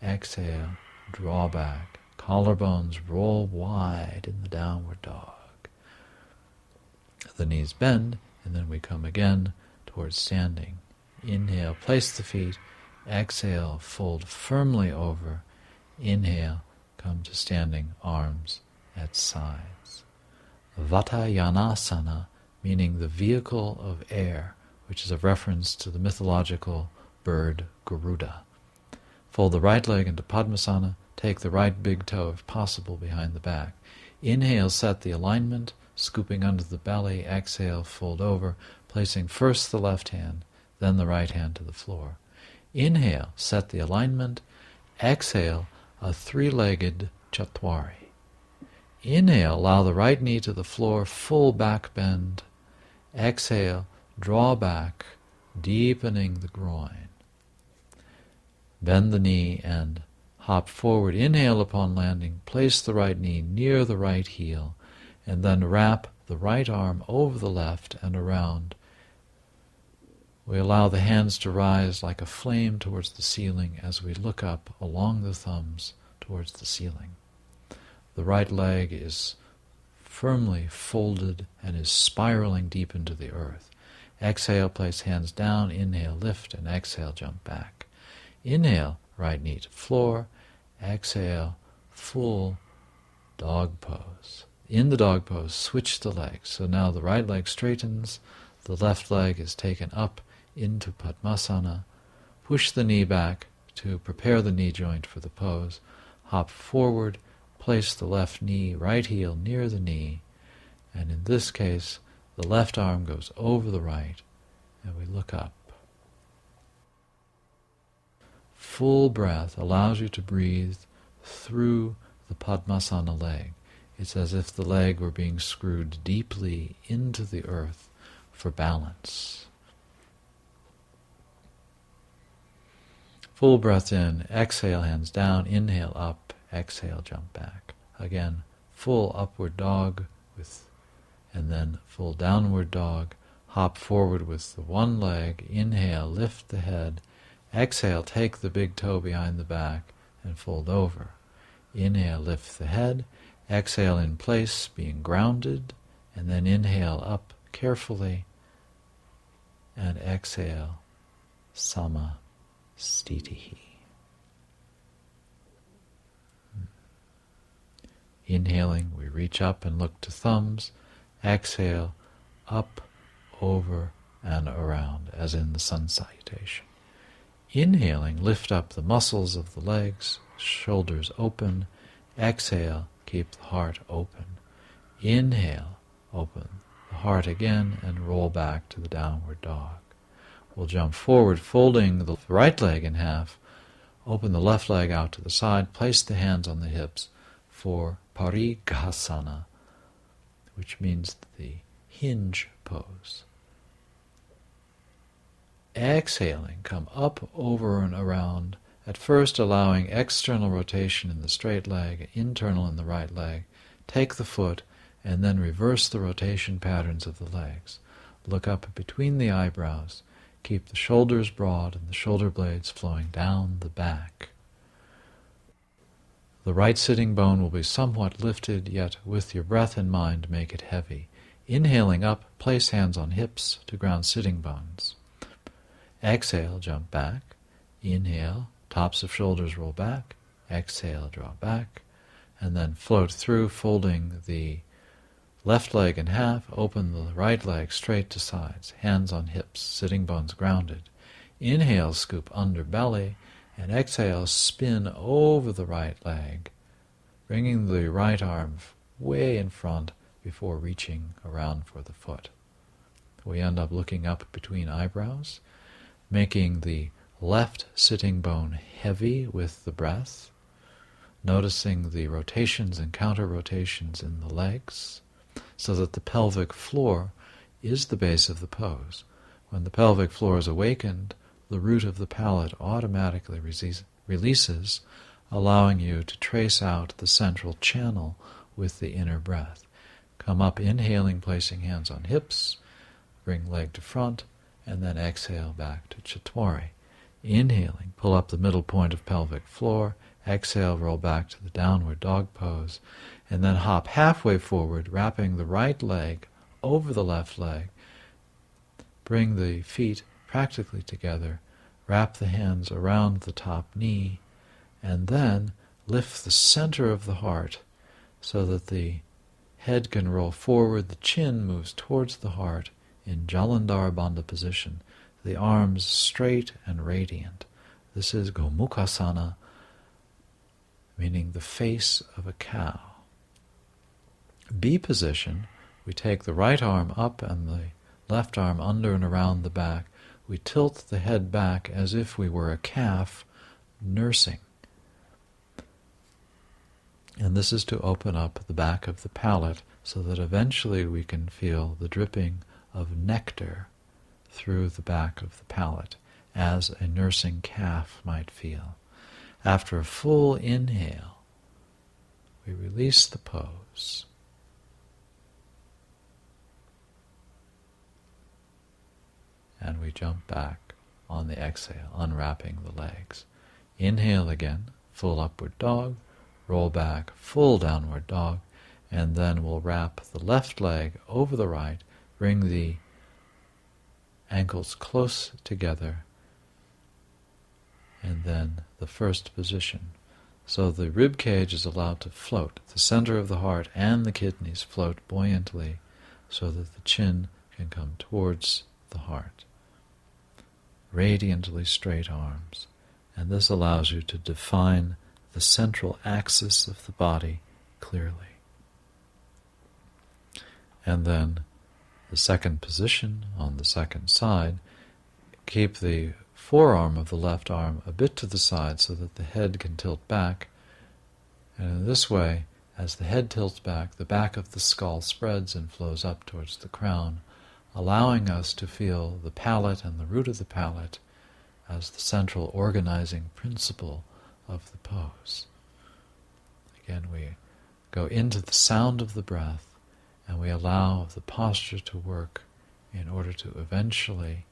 exhale, draw back. Collarbones roll wide in the downward dog. The knees bend, and then we come again towards standing. Inhale, place the feet. Exhale, fold firmly over. Inhale, come to standing, arms at sides. Vatayanasana, meaning the vehicle of air, which is a reference to the mythological bird Garuda. Fold the right leg into Padmasana. Take the right big toe, if possible, behind the back. Inhale, set the alignment, scooping under the belly. Exhale, fold over, placing first the left hand, then the right hand to the floor. Inhale, set the alignment. Exhale, a 3-legged Chatwari. Inhale, allow the right knee to the floor, full back bend. Exhale, draw back, deepening the groin. Bend the knee and hop forward. Inhale upon landing, place the right knee near the right heel, and then wrap the right arm over the left and around. We allow the hands to rise like a flame towards the ceiling as we look up along the thumbs towards the ceiling. The right leg is firmly folded and is spiraling deep into the earth. Exhale, place hands down. Inhale, lift, and exhale, jump back. Inhale, right knee to floor. Exhale, full dog pose. In the dog pose, switch the legs. So now the right leg straightens, the left leg is taken up into Padmasana. Push the knee back to prepare the knee joint for the pose. Hop forward, place the left knee, right heel near the knee, and in this case, the left arm goes over the right, and we look up. Full breath allows you to breathe through the Padmasana leg. It's as if the leg were being screwed deeply into the earth for balance. Full breath in, exhale, hands down, inhale up, exhale, jump back. Again, full upward dog and then full downward dog. Hop forward with the one leg, inhale, lift the head. Exhale, take the big toe behind the back and fold over. Inhale, lift the head. Exhale in place, being grounded, and then inhale up carefully, and exhale, samastitihi. Inhaling, we reach up and look to thumbs. Exhale, up, over, and around, as in the sun salutation. Inhaling, lift up the muscles of the legs, shoulders open. Exhale, keep the heart open. Inhale, open the heart again, and roll back to the downward dog. We'll jump forward, folding the right leg in half, open the left leg out to the side, place the hands on the hips for Parighasana, which means the hinge pose. Exhaling, come up, over, and around, at first allowing external rotation in the straight leg, internal in the right leg. Take the foot, and then reverse the rotation patterns of the legs. Look up between the eyebrows. Keep the shoulders broad and the shoulder blades flowing down the back. The right sitting bone will be somewhat lifted, yet with your breath in mind, make it heavy. Inhaling up, place hands on hips to ground sitting bones. Exhale, jump back. Inhale, tops of shoulders roll back. Exhale, draw back. And then float through, folding the left leg in half, open the right leg straight to sides, hands on hips, sitting bones grounded. Inhale, scoop under belly, and exhale, spin over the right leg, bringing the right arm way in front before reaching around for the foot. We end up looking up between eyebrows, making the left sitting bone heavy with the breath, noticing the rotations and counter-rotations in the legs, so that the pelvic floor is the base of the pose. When the pelvic floor is awakened, the root of the palate automatically releases, allowing you to trace out the central channel with the inner breath. Come up, inhaling, placing hands on hips, bring leg to front, and then exhale back to Chaturanga. Inhaling, pull up the middle point of pelvic floor. Exhale, roll back to the downward dog pose, and then hop halfway forward, wrapping the right leg over the left leg. Bring the feet practically together, wrap the hands around the top knee, and then lift the center of the heart so that the head can roll forward, the chin moves towards the heart in Jalandhar Bandha position, the arms straight and radiant. This is Gomukhasana, meaning the face of a cow. B position, we take the right arm up and the left arm under and around the back. We tilt the head back as if we were a calf nursing. And this is to open up the back of the palate so that eventually we can feel the dripping of nectar through the back of the palate, as a nursing calf might feel. After a full inhale, we release the pose. And we jump back on the exhale, unwrapping the legs. Inhale again, full upward dog, roll back, full downward dog, and then we'll wrap the left leg over the right, bring the ankles close together, and then the first position. So the rib cage is allowed to float. The center of the heart and the kidneys float buoyantly so that the chin can come towards the heart. Radiantly straight arms. And this allows you to define the central axis of the body clearly. And then the second position on the second side, keep the forearm of the left arm a bit to the side so that the head can tilt back. And in this way, as the head tilts back, the back of the skull spreads and flows up towards the crown, allowing us to feel the palate and the root of the palate as the central organizing principle of the pose. Again, we go into the sound of the breath, and we allow the posture to work in order to eventually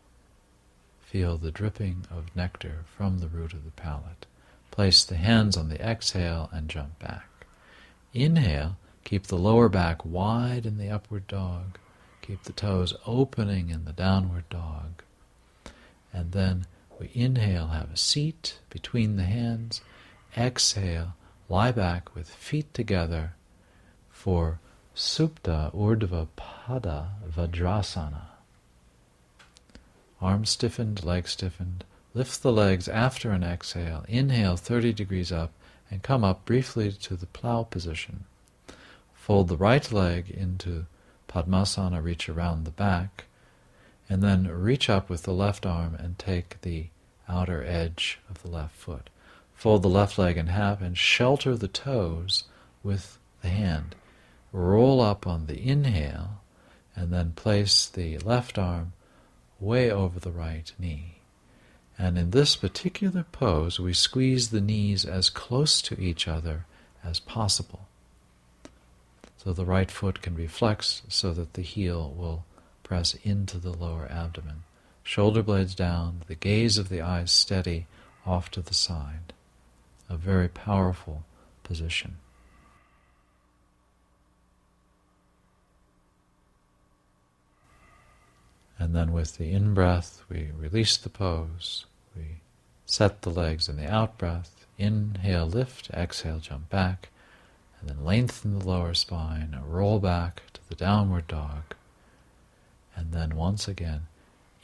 feel the dripping of nectar from the root of the palate. Place the hands on the exhale and jump back. Inhale, Keep the lower back wide in the upward dog. Keep the toes opening in the downward dog. And then we inhale, have a seat between the hands. Exhale, lie back with feet together for Supta Urdhva Pada Vajrasana. Arms stiffened, legs stiffened. Lift the legs after an exhale. Inhale 30 degrees up and come up briefly to the plow position. Fold the right leg into Padmasana, reach around the back, and then reach up with the left arm and take the outer edge of the left foot. Fold the left leg in half and shelter the toes with the hand. Roll up on the inhale and then place the left arm way over the right knee. And in this particular pose, we squeeze the knees as close to each other as possible. So the right foot can be flexed so that the heel will press into the lower abdomen. Shoulder blades down, the gaze of the eyes steady off to the side. A very powerful position. And then with the in-breath, we release the pose. We set the legs in the out-breath. Inhale, lift. Exhale, jump back. And then lengthen the lower spine. Roll back to the downward dog. And then once again,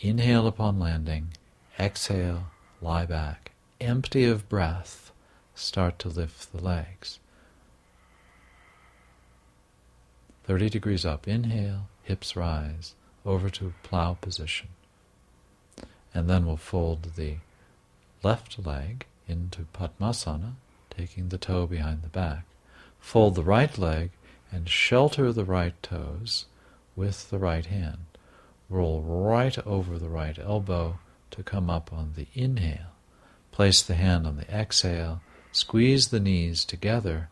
inhale upon landing. Exhale, lie back. Empty of breath, start to lift the legs. 30 degrees up. Inhale, hips rise. Over to plow position. And then we'll fold the left leg into Padmasana, taking the toe behind the back. Fold the right leg and shelter the right toes with the right hand. Roll right over the right elbow to come up on the inhale. Place the hand on the exhale, squeeze the knees together,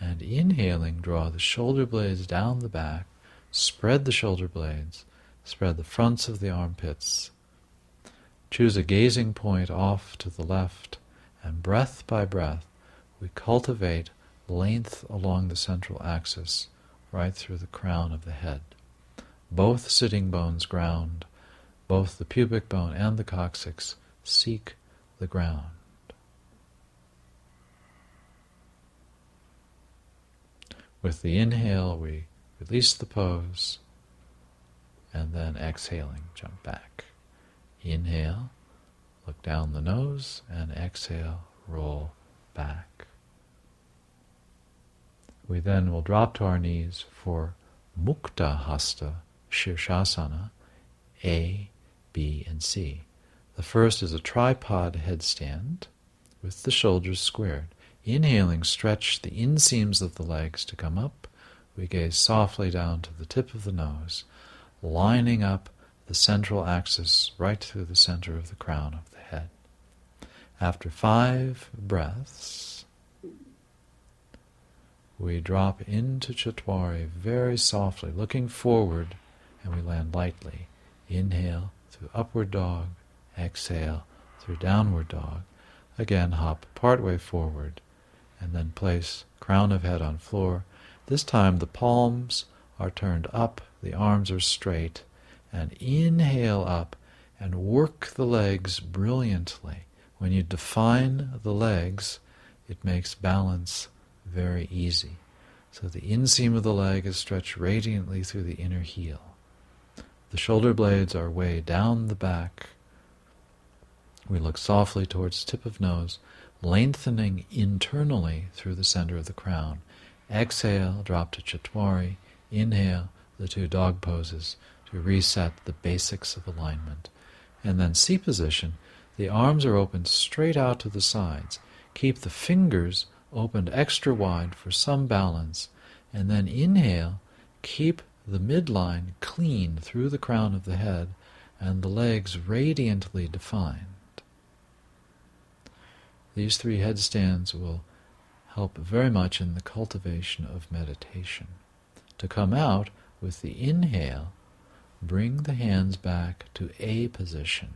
and inhaling, draw the shoulder blades down the back, spread the shoulder blades, spread the fronts of the armpits. Choose a gazing point off to the left, and breath by breath, we cultivate length along the central axis, right through the crown of the head. Both sitting bones ground, both the pubic bone and the coccyx seek the ground. With the inhale, we release the pose, and then exhaling, jump back. Inhale, look down the nose, and exhale, roll back. We then will drop to our knees for Mukta Hasta Shirshasana, A, B, and C. The first is a tripod headstand with the shoulders squared. Inhaling, stretch the inseams of the legs to come up. We gaze softly down to the tip of the nose, lining up the central axis right through the center of the crown of the head. After 5 breaths, we drop into Chatwari very softly, looking forward, and we land lightly. Inhale through upward dog, exhale through downward dog. Again, hop partway forward, and then place crown of head on floor. This time the palms are turned up, the arms are straight, and inhale up and work the legs brilliantly. When you define the legs, it makes balance very easy. So the inseam of the leg is stretched radiantly through the inner heel. The shoulder blades are way down the back. We look softly towards tip of nose, lengthening internally through the center of the crown. Exhale, drop to Chatwari. Inhale, the 2 dog poses to reset the basics of alignment. And then C position, the arms are opened straight out to the sides. Keep the fingers opened extra wide for some balance, and then inhale, keep the midline clean through the crown of the head and the legs radiantly defined. These 3 headstands will help very much in the cultivation of meditation. To come out with the inhale, bring the hands back to A position.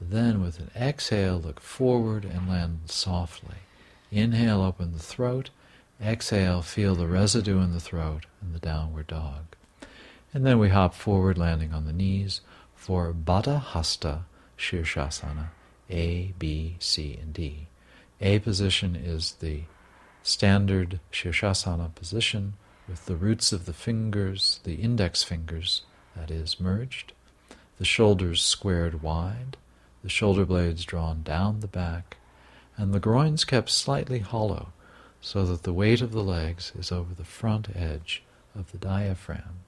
Then with an exhale, look forward and land softly. Inhale, open the throat. Exhale, feel the residue in the throat and the downward dog. And then we hop forward, landing on the knees for Baddha Hasta Shirshasana, A, B, C, and D. A position is the standard Shirshasana position with the roots of the fingers, the index fingers, that is, merged, the shoulders squared wide, the shoulder blades drawn down the back, and the groins kept slightly hollow so that the weight of the legs is over the front edge of the diaphragm.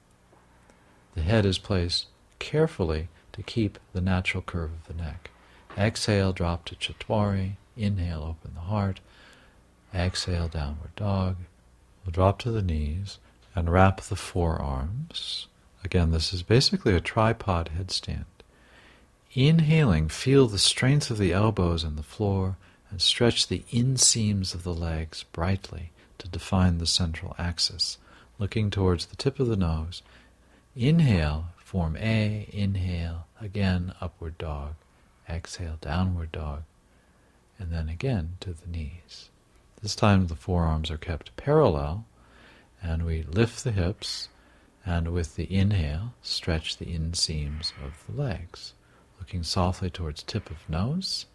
The head is placed carefully to keep the natural curve of the neck. Exhale, drop to Chatwari. Inhale, open the heart. Exhale, downward dog. We'll drop to the knees and wrap the forearms. Again, this is basically a tripod headstand. Inhaling, feel the strength of the elbows in the floor and stretch the inseams of the legs brightly to define the central axis, looking towards the tip of the nose. Inhale, form A. Inhale, again, upward dog. Exhale, downward dog. And then again to the knees. This time the forearms are kept parallel, and we lift the hips, and with the inhale, stretch the inseams of the legs, looking softly towards tip of nose.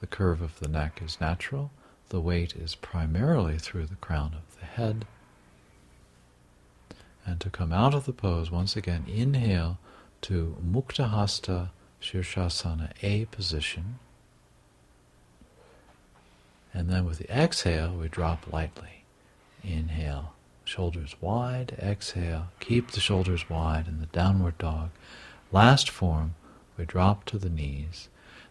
The curve of the neck is natural. The weight is primarily through the crown of the head. And to come out of the pose, once again, inhale to Mukta Hasta Shirshasana, A position. And then with the exhale, we drop lightly. Inhale, shoulders wide. Exhale, keep the shoulders wide in the downward dog. Last form, we drop to the knees.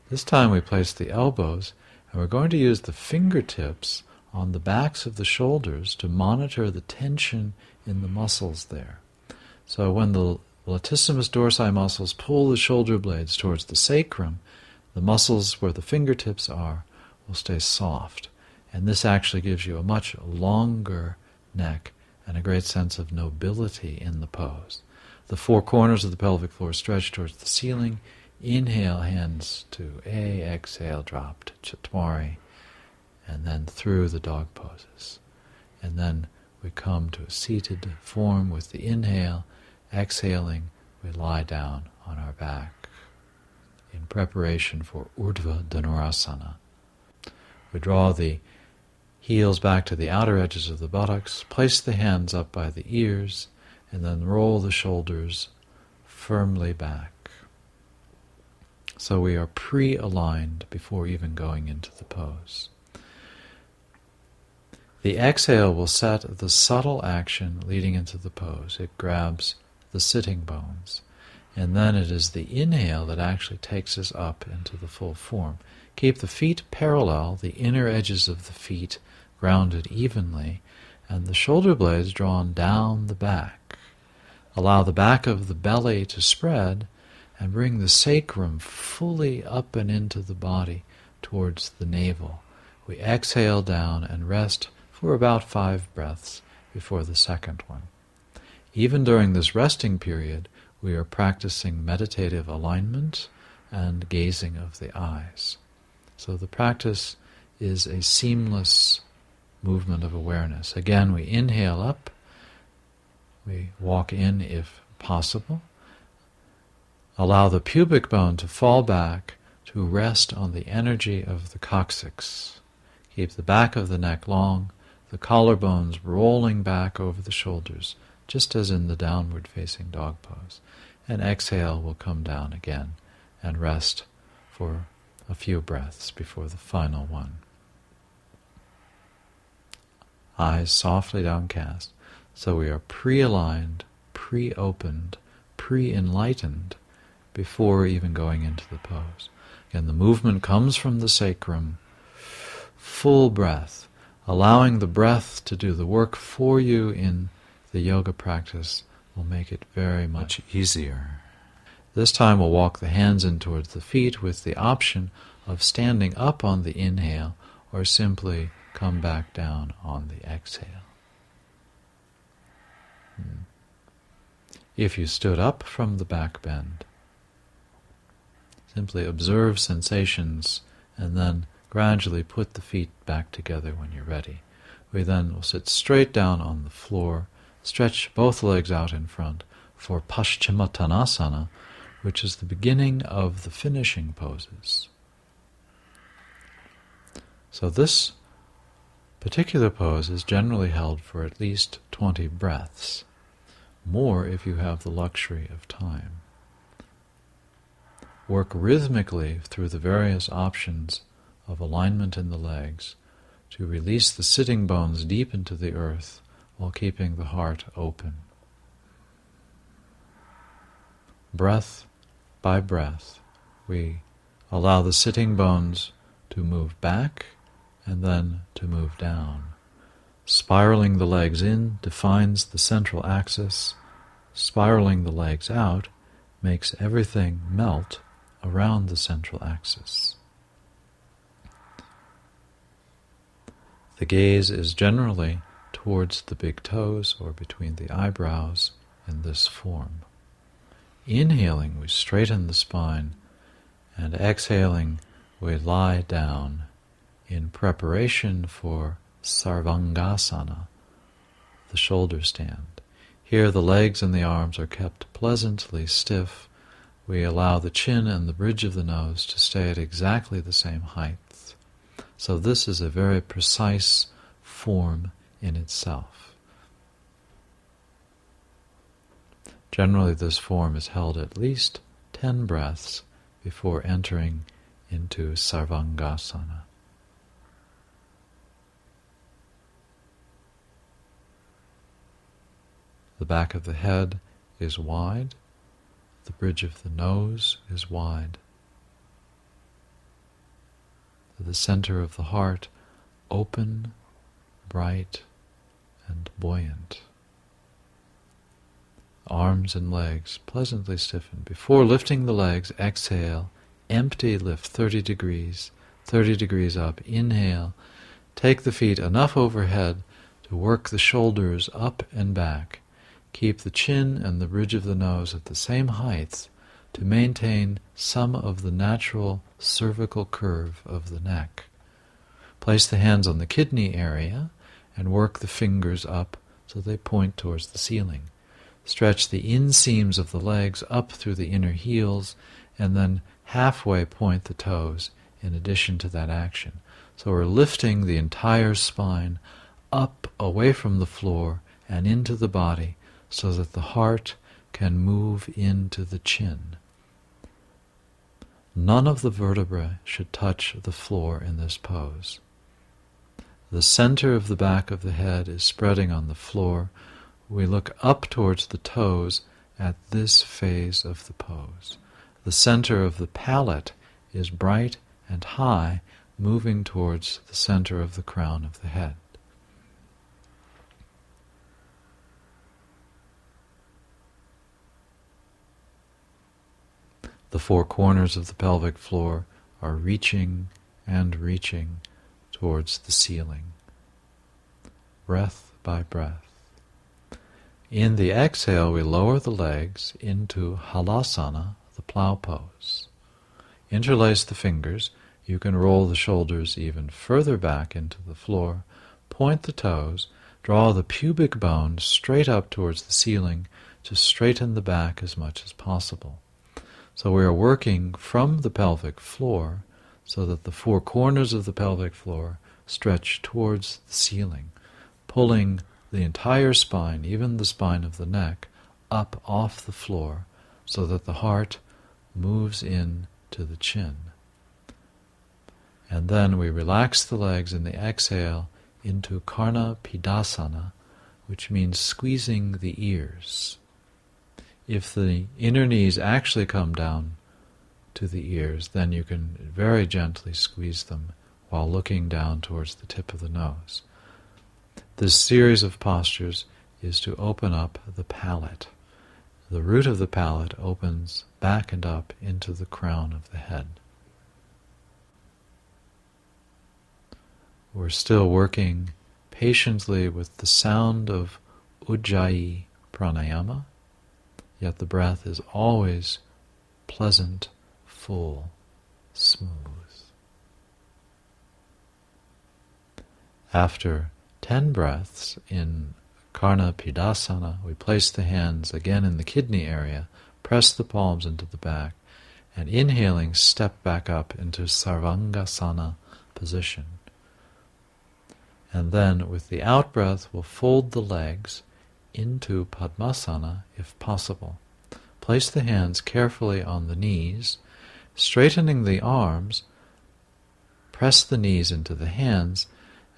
This time we place the elbows, and we're going to use the fingertips on the backs of the shoulders to monitor the tension in the muscles there. So when the latissimus dorsi muscles pull the shoulder blades towards the sacrum, the muscles where the fingertips are will stay soft. And this actually gives you a much longer neck and a great sense of nobility in the pose. The four corners of the pelvic floor stretch towards the ceiling. Inhale, hands to A. Exhale, drop to Chatwari. And then through the dog poses. And then we come to a seated form with the inhale. Exhaling, we lie down on our back in preparation for Urdhva Dhanurasana. We draw the heels back to the outer edges of the buttocks, place the hands up by the ears, and then roll the shoulders firmly back. So we are pre-aligned before even going into the pose. The exhale will set the subtle action leading into the pose. It grabs the sitting bones. And then it is the inhale that actually takes us up into the full form. Keep the feet parallel, the inner edges of the feet grounded evenly, and the shoulder blades drawn down the back. Allow the back of the belly to spread and bring the sacrum fully up and into the body towards the navel. We exhale down and rest for about 5 breaths before the second one. Even during this resting period, we are practicing meditative alignment and gazing of the eyes. So the practice is a seamless movement of awareness. Again, we inhale up, we walk in if possible. Allow the pubic bone to fall back to rest on the energy of the coccyx. Keep the back of the neck long, the collarbones rolling back over the shoulders, just as in the downward facing dog pose. And exhale will come down again and rest for a few breaths before the final one. Eyes softly downcast, so we are pre-aligned, pre-opened, pre-enlightened before even going into the pose. Again, the movement comes from the sacrum, full breath, allowing the breath to do the work for you in the yoga practice will make it very much easier. This time we'll walk the hands in towards the feet with the option of standing up on the inhale or simply come back down on the exhale. If you stood up from the back bend, simply observe sensations and then gradually put the feet back together when you're ready. We then will sit straight down on the floor, stretch both legs out in front for Paschimottanasana, which is the beginning of the finishing poses. So this particular pose is generally held for at least 20 breaths, more if you have the luxury of time. Work rhythmically through the various options of alignment in the legs to release the sitting bones deep into the earth while keeping the heart open. Breath by breath, we allow the sitting bones to move back and then to move down. Spiraling the legs in defines the central axis. Spiraling the legs out makes everything melt around the central axis. The gaze is generally towards the big toes or between the eyebrows in this form. Inhaling, we straighten the spine, and exhaling, we lie down in preparation for Sarvangasana, the shoulder stand. Here the legs and the arms are kept pleasantly stiff. We allow the chin and the bridge of the nose to stay at exactly the same height. So this is a very precise form in itself. Generally this form is held at least 10 breaths before entering into Sarvangasana. The back of the head is wide, the bridge of the nose is wide. The center of the heart open, bright, and buoyant. Arms and legs pleasantly stiffened. Before lifting the legs, exhale, empty, lift 30 degrees up, inhale, take the feet enough overhead to work the shoulders up and back. Keep the chin and the bridge of the nose at the same height to maintain some of the natural cervical curve of the neck. Place the hands on the kidney area and work the fingers up so they point towards the ceiling. Stretch the inseams of the legs up through the inner heels and then halfway point the toes in addition to that action. So we're lifting the entire spine up away from the floor and into the body so that the heart can move into the chin. None of the vertebrae should touch the floor in this pose. The center of the back of the head is spreading on the floor. We look up towards the toes at this phase of the pose. The center of the palate is bright and high, moving towards the center of the crown of the head. The four corners of the pelvic floor are reaching and reaching towards the ceiling. Breath by breath. In the exhale, we lower the legs into halasana, the plow pose. Interlace the fingers. You can roll the shoulders even further back into the floor. Point the toes. Draw the pubic bone straight up towards the ceiling to straighten the back as much as possible. So we are working from the pelvic floor so that the four corners of the pelvic floor stretch towards the ceiling, pulling the entire spine, even the spine of the neck, up off the floor so that the heart moves in to the chin. And then we relax the legs in the exhale into Karna Pidasana, which means squeezing the ears. If the inner knees actually come down to the ears, then you can very gently squeeze them while looking down towards the tip of the nose. This series of postures is to open up the palate. The root of the palate opens back and up into the crown of the head. We're still working patiently with the sound of Ujjayi pranayama, yet the breath is always pleasant, full, smooth. After 10 breaths in Karna Pidasana. We place the hands again in the kidney area, press the palms into the back, and inhaling, step back up into Sarvangasana position. And then with the out-breath, we'll fold the legs into Padmasana if possible. Place the hands carefully on the knees, straightening the arms, press the knees into the hands,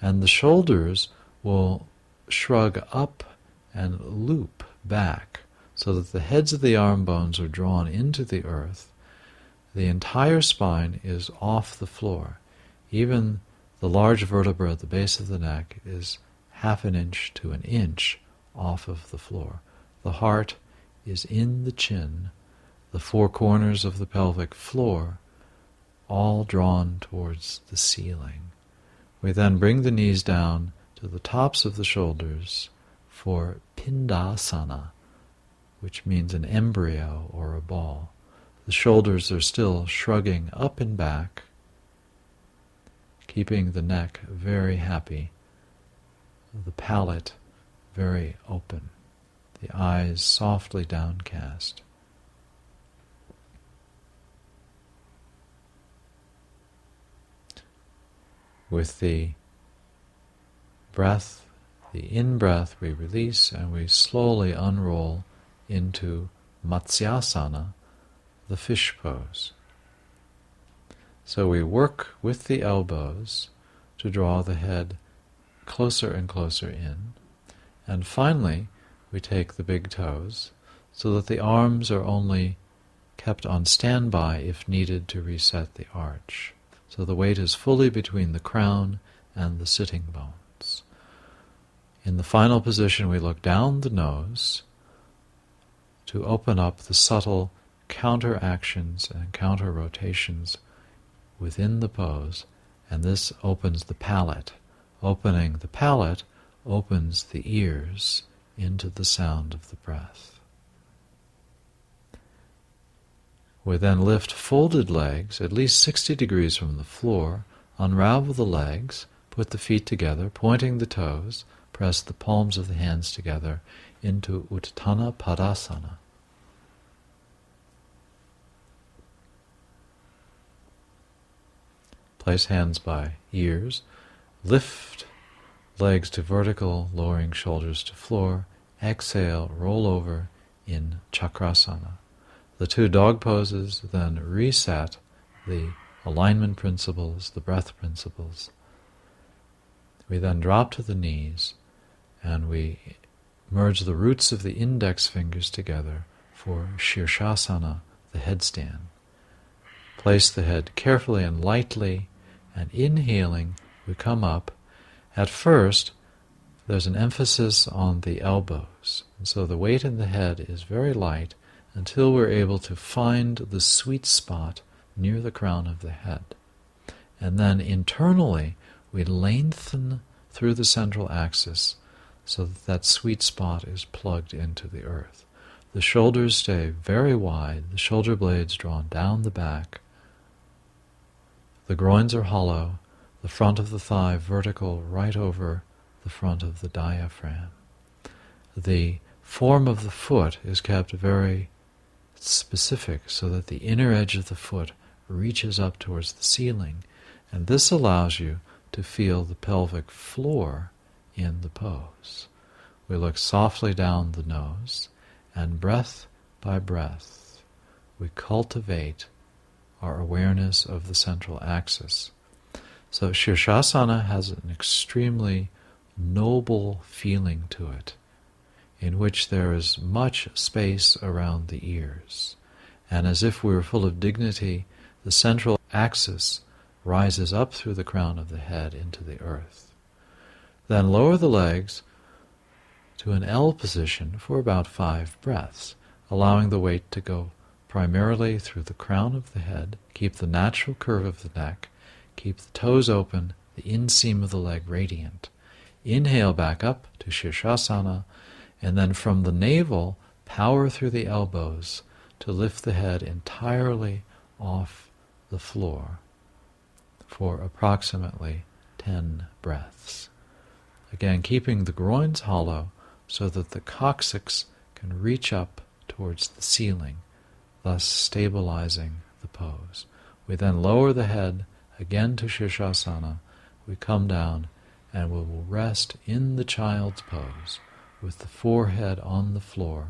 and the shoulders will shrug up and loop back so that the heads of the arm bones are drawn into the earth. The entire spine is off the floor. Even the large vertebra at the base of the neck is 1/2 inch to 1 inch off of the floor. The heart is in the chin, the 4 corners of the pelvic floor, all drawn towards the ceiling. We then bring the knees down to the tops of the shoulders for Pindasana, which means an embryo or a ball. The shoulders are still shrugging up and back, keeping the neck very happy, the palate very open, the eyes softly downcast. With the breath, the in-breath, we release and we slowly unroll into Matsyasana, the fish pose. So we work with the elbows to draw the head closer and closer in. And finally, we take the big toes so that the arms are only kept on standby if needed to reset the arch. So the weight is fully between the crown and the sitting bones. In the final position, we look down the nose to open up the subtle counter-actions and counter-rotations within the pose, and this opens the palate. Opening the palate opens the ears into the sound of the breath. We then lift folded legs at least 60 degrees from the floor, unravel the legs, put the feet together, pointing the toes, press the palms of the hands together into Utthana Padasana. Place hands by ears, lift legs to vertical, lowering shoulders to floor, exhale, roll over in Chakrasana. The 2 dog poses then reset the alignment principles, the breath principles. We then drop to the knees and we merge the roots of the index fingers together for Shirshasana, the headstand. Place the head carefully and lightly, and inhaling, we come up. At first, there's an emphasis on the elbows, and so the weight in the head is very light until we're able to find the sweet spot near the crown of the head. And then internally, we lengthen through the central axis so that that sweet spot is plugged into the earth. The shoulders stay very wide, the shoulder blades drawn down the back. The groins are hollow, the front of the thigh vertical right over the front of the diaphragm. The form of the foot is kept very specific so that the inner edge of the foot reaches up towards the ceiling, and this allows you to feel the pelvic floor in the pose. We look softly down the nose, and breath by breath, we cultivate our awareness of the central axis. So Shirshasana has an extremely noble feeling to it, in which there is much space around the ears. And as if we were full of dignity, the central axis rises up through the crown of the head into the earth. Then lower the legs to an L position for about 5 breaths, allowing the weight to go primarily through the crown of the head, keep the natural curve of the neck, keep the toes open, the inseam of the leg radiant. Inhale back up to Shirshasana, and then from the navel, power through the elbows to lift the head entirely off the floor for approximately 10 breaths. Again, keeping the groins hollow so that the coccyx can reach up towards the ceiling, thus stabilizing the pose. We then lower the head again to Shirshasana. We come down and we will rest in the child's pose with the forehead on the floor,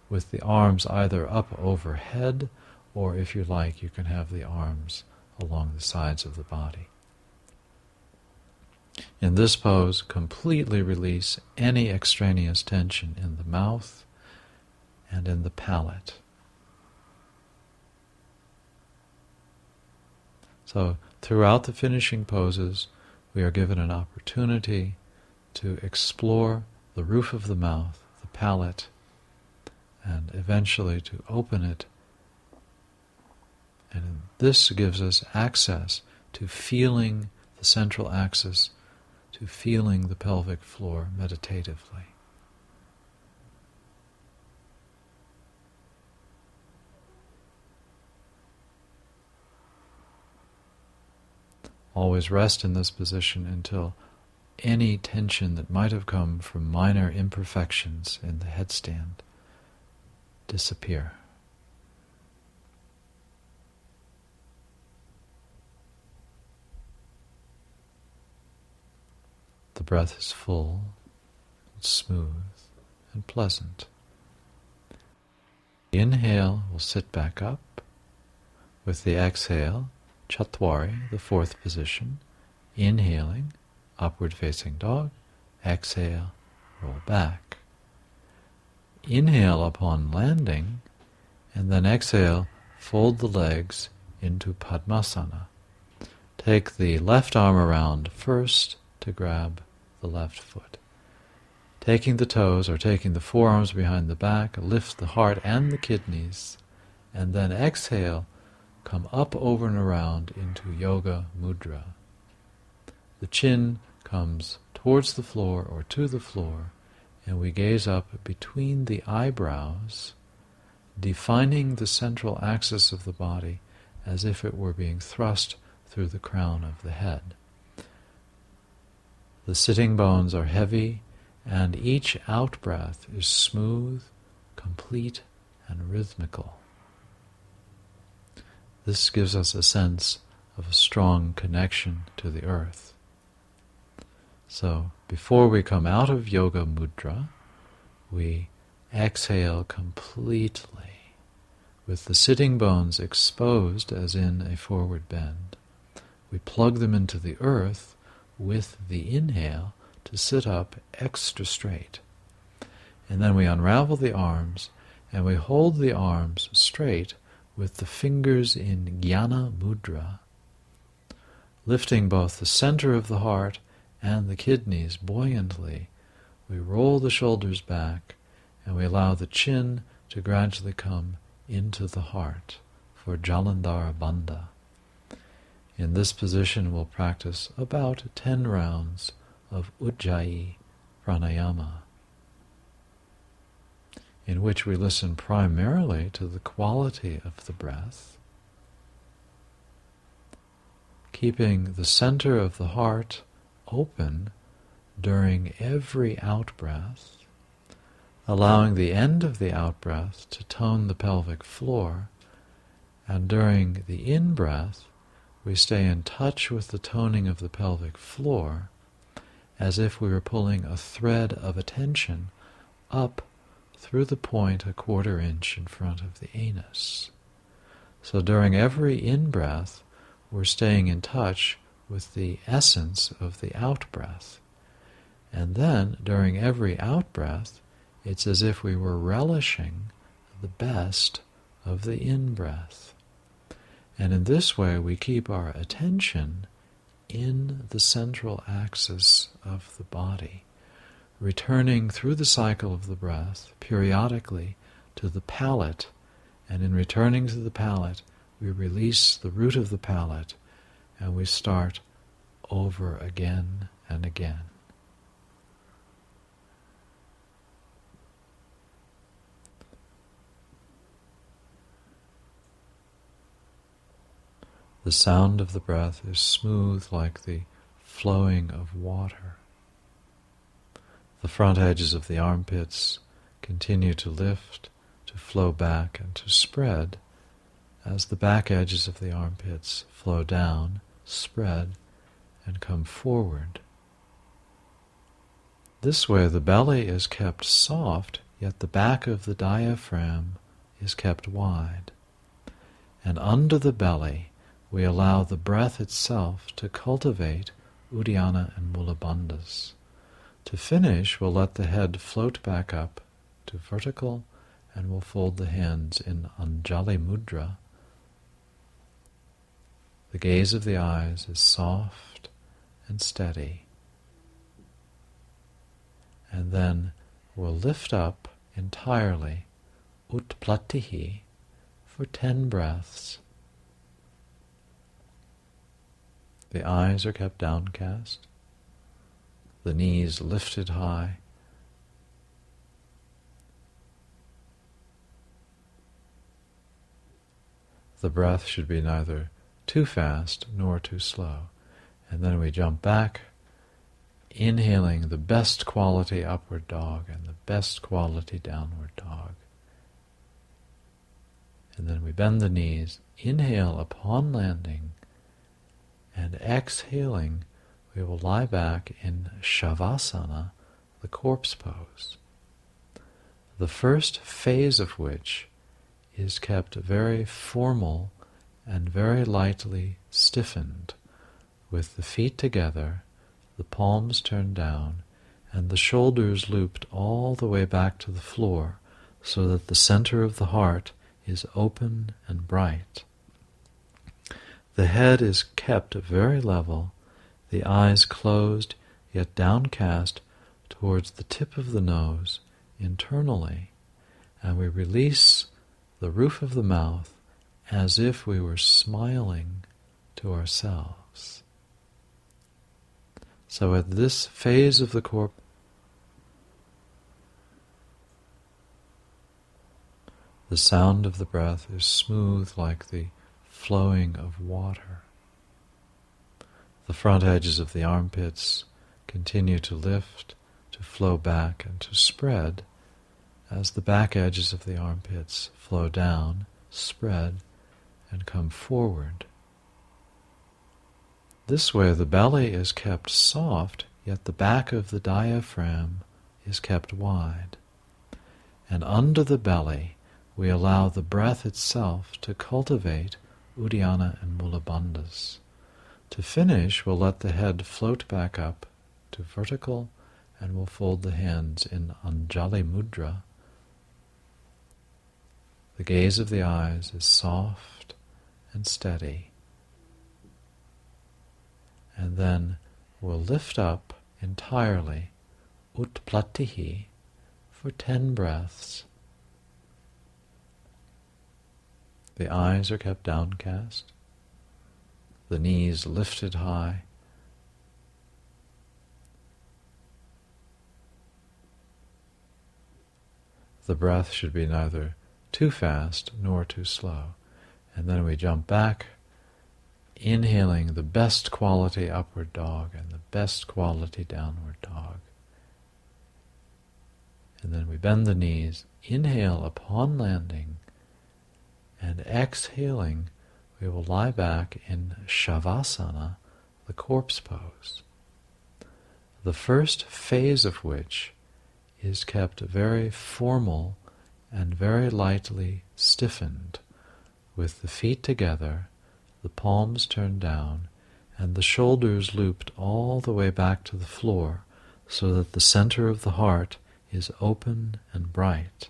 with the arms either up overhead, or if you like, you can have the arms along the sides of the body. In this pose, completely release any extraneous tension in the mouth and in the palate. So, throughout the finishing poses, we are given an opportunity to explore the roof of the mouth, the palate, and eventually to open it. And this gives us access to feeling the central axis, to feeling the pelvic floor meditatively. Always rest in this position until any tension that might have come from minor imperfections in the headstand disappear. The breath is full, smooth, and pleasant. The inhale will sit back up. With the exhale, Chatwari, the fourth position. Inhaling, upward facing dog. Exhale, roll back. Inhale upon landing, and then exhale, fold the legs into Padmasana. Take the left arm around first to grab the left foot. Taking the toes or taking the forearms behind the back, lift the heart and the kidneys, and then exhale, come up over and around into Yoga Mudra. The chin comes towards the floor or to the floor, and we gaze up between the eyebrows, defining the central axis of the body as if it were being thrust through the crown of the head. The sitting bones are heavy, and each out-breath is smooth, complete, and rhythmical. This gives us a sense of a strong connection to the earth. So, before we come out of Yoga Mudra, we exhale completely, with the sitting bones exposed as in a forward bend. We plug them into the earth with the inhale to sit up extra straight. And then we unravel the arms, and we hold the arms straight with the fingers in Jnana Mudra, lifting both the center of the heart and the kidneys buoyantly. We roll the shoulders back, and we allow the chin to gradually come into the heart for Jalandhara Bandha. In this position, we'll practice about 10 rounds of Ujjayi Pranayama, in which we listen primarily to the quality of the breath, keeping the center of the heart open during every out-breath, allowing the end of the out-breath to tone the pelvic floor, and during the in-breath, we stay in touch with the toning of the pelvic floor as if we were pulling a thread of attention up through the point a quarter inch in front of the anus. So during every in-breath, we're staying in touch with the essence of the out-breath. And then, during every out-breath, it's as if we were relishing the best of the in-breath. And in this way, we keep our attention in the central axis of the body, returning through the cycle of the breath periodically to the palate, and in returning to the palate, we release the root of the palate, and we start over again and again. The sound of the breath is smooth like the flowing of water. The front edges of the armpits continue to lift, to flow back, and to spread as the back edges of the armpits flow down, spread, and come forward. This way the belly is kept soft, yet the back of the diaphragm is kept wide. And under the belly we allow the breath itself to cultivate Uddiyana and Mula Bandhas. To finish, we'll let the head float back up to vertical, and we'll fold the hands in Anjali Mudra. The gaze of the eyes is soft and steady. And then we'll lift up entirely, Utplatihi, for 10 breaths. The eyes are kept downcast, the knees lifted high. The breath should be neither too fast nor too slow. And then we jump back, inhaling the best quality upward dog and the best quality downward dog. And then we bend the knees, inhale upon landing, and exhaling, we will lie back in Shavasana, the corpse pose. The first phase of which is kept very formal and very lightly stiffened, with the feet together, the palms turned down, and the shoulders looped all the way back to the floor, so that the center of the heart is open and bright. The head is kept very level, the eyes closed yet downcast towards the tip of the nose internally, and we release the roof of the mouth as if we were smiling to ourselves. So at this phase of the corpse, the sound of the breath is smooth like the flowing of water. The front edges of the armpits continue to lift, to flow back, and to spread as the back edges of the armpits flow down, spread, and come forward. This way the belly is kept soft, yet the back of the diaphragm is kept wide. And under the belly we allow the breath itself to cultivate Uddiyana and Mula Bandhas. To finish, we'll let the head float back up to vertical, and we'll fold the hands in Anjali Mudra. The gaze of the eyes is soft and steady. And then we'll lift up entirely, Utplatihi, for 10 breaths. The eyes are kept downcast, the knees lifted high. The breath should be neither too fast nor too slow. And then we jump back, inhaling the best quality upward dog and the best quality downward dog. And then we bend the knees, inhale upon landing, and exhaling, we will lie back in Shavasana, the corpse pose. The first phase of which is kept very formal and very lightly stiffened, with the feet together, the palms turned down, and the shoulders looped all the way back to the floor, so that the center of the heart is open and bright.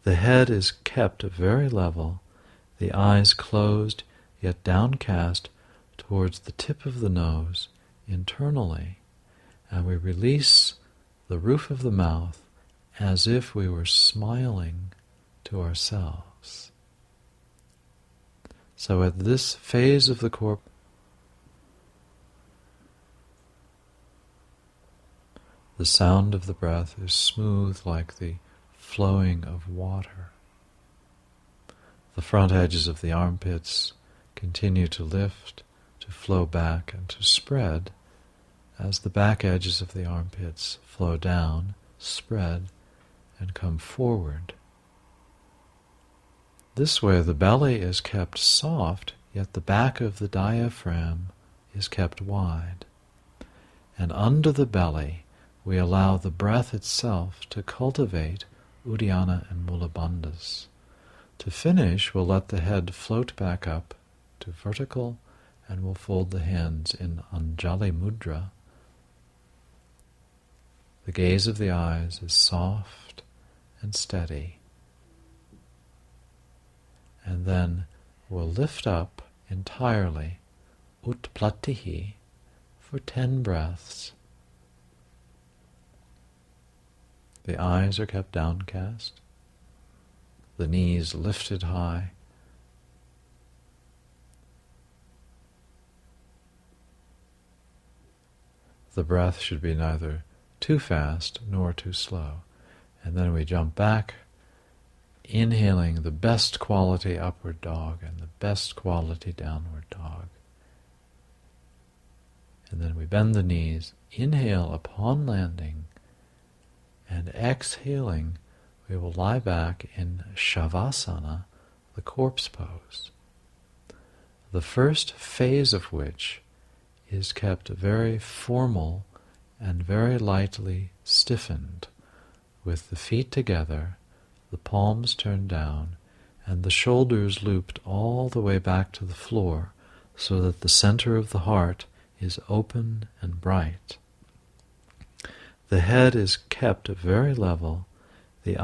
The head is kept very level, the eyes closed yet downcast towards the tip of the nose internally, and we release the roof of the mouth as if we were smiling to ourselves. So at this phase of the corpse, the sound of the breath is smooth like the flowing of water. The front edges of the armpits continue to lift, to flow back, and to spread as the back edges of the armpits flow down, spread, and come forward. This way the belly is kept soft, yet the back of the diaphragm is kept wide. And under the belly, we allow the breath itself to cultivate Uddiyana and Mula Bandhas. To finish, we'll let the head float back up to vertical, and we'll fold the hands in Anjali Mudra. The gaze of the eyes is soft and steady. And then we'll lift up entirely, Utplatihi, for 10 breaths. The eyes are kept downcast, the knees lifted high. The breath should be neither too fast nor too slow. And then we jump back, inhaling the best quality upward dog and the best quality downward dog. And then we bend the knees, inhale upon landing, and exhaling, we will lie back in Shavasana, the corpse pose. The first phase of which is kept very formal and very lightly stiffened, with the feet together, the palms turned down, and the shoulders looped all the way back to the floor, so that the center of the heart is open and bright. The head is kept very level, the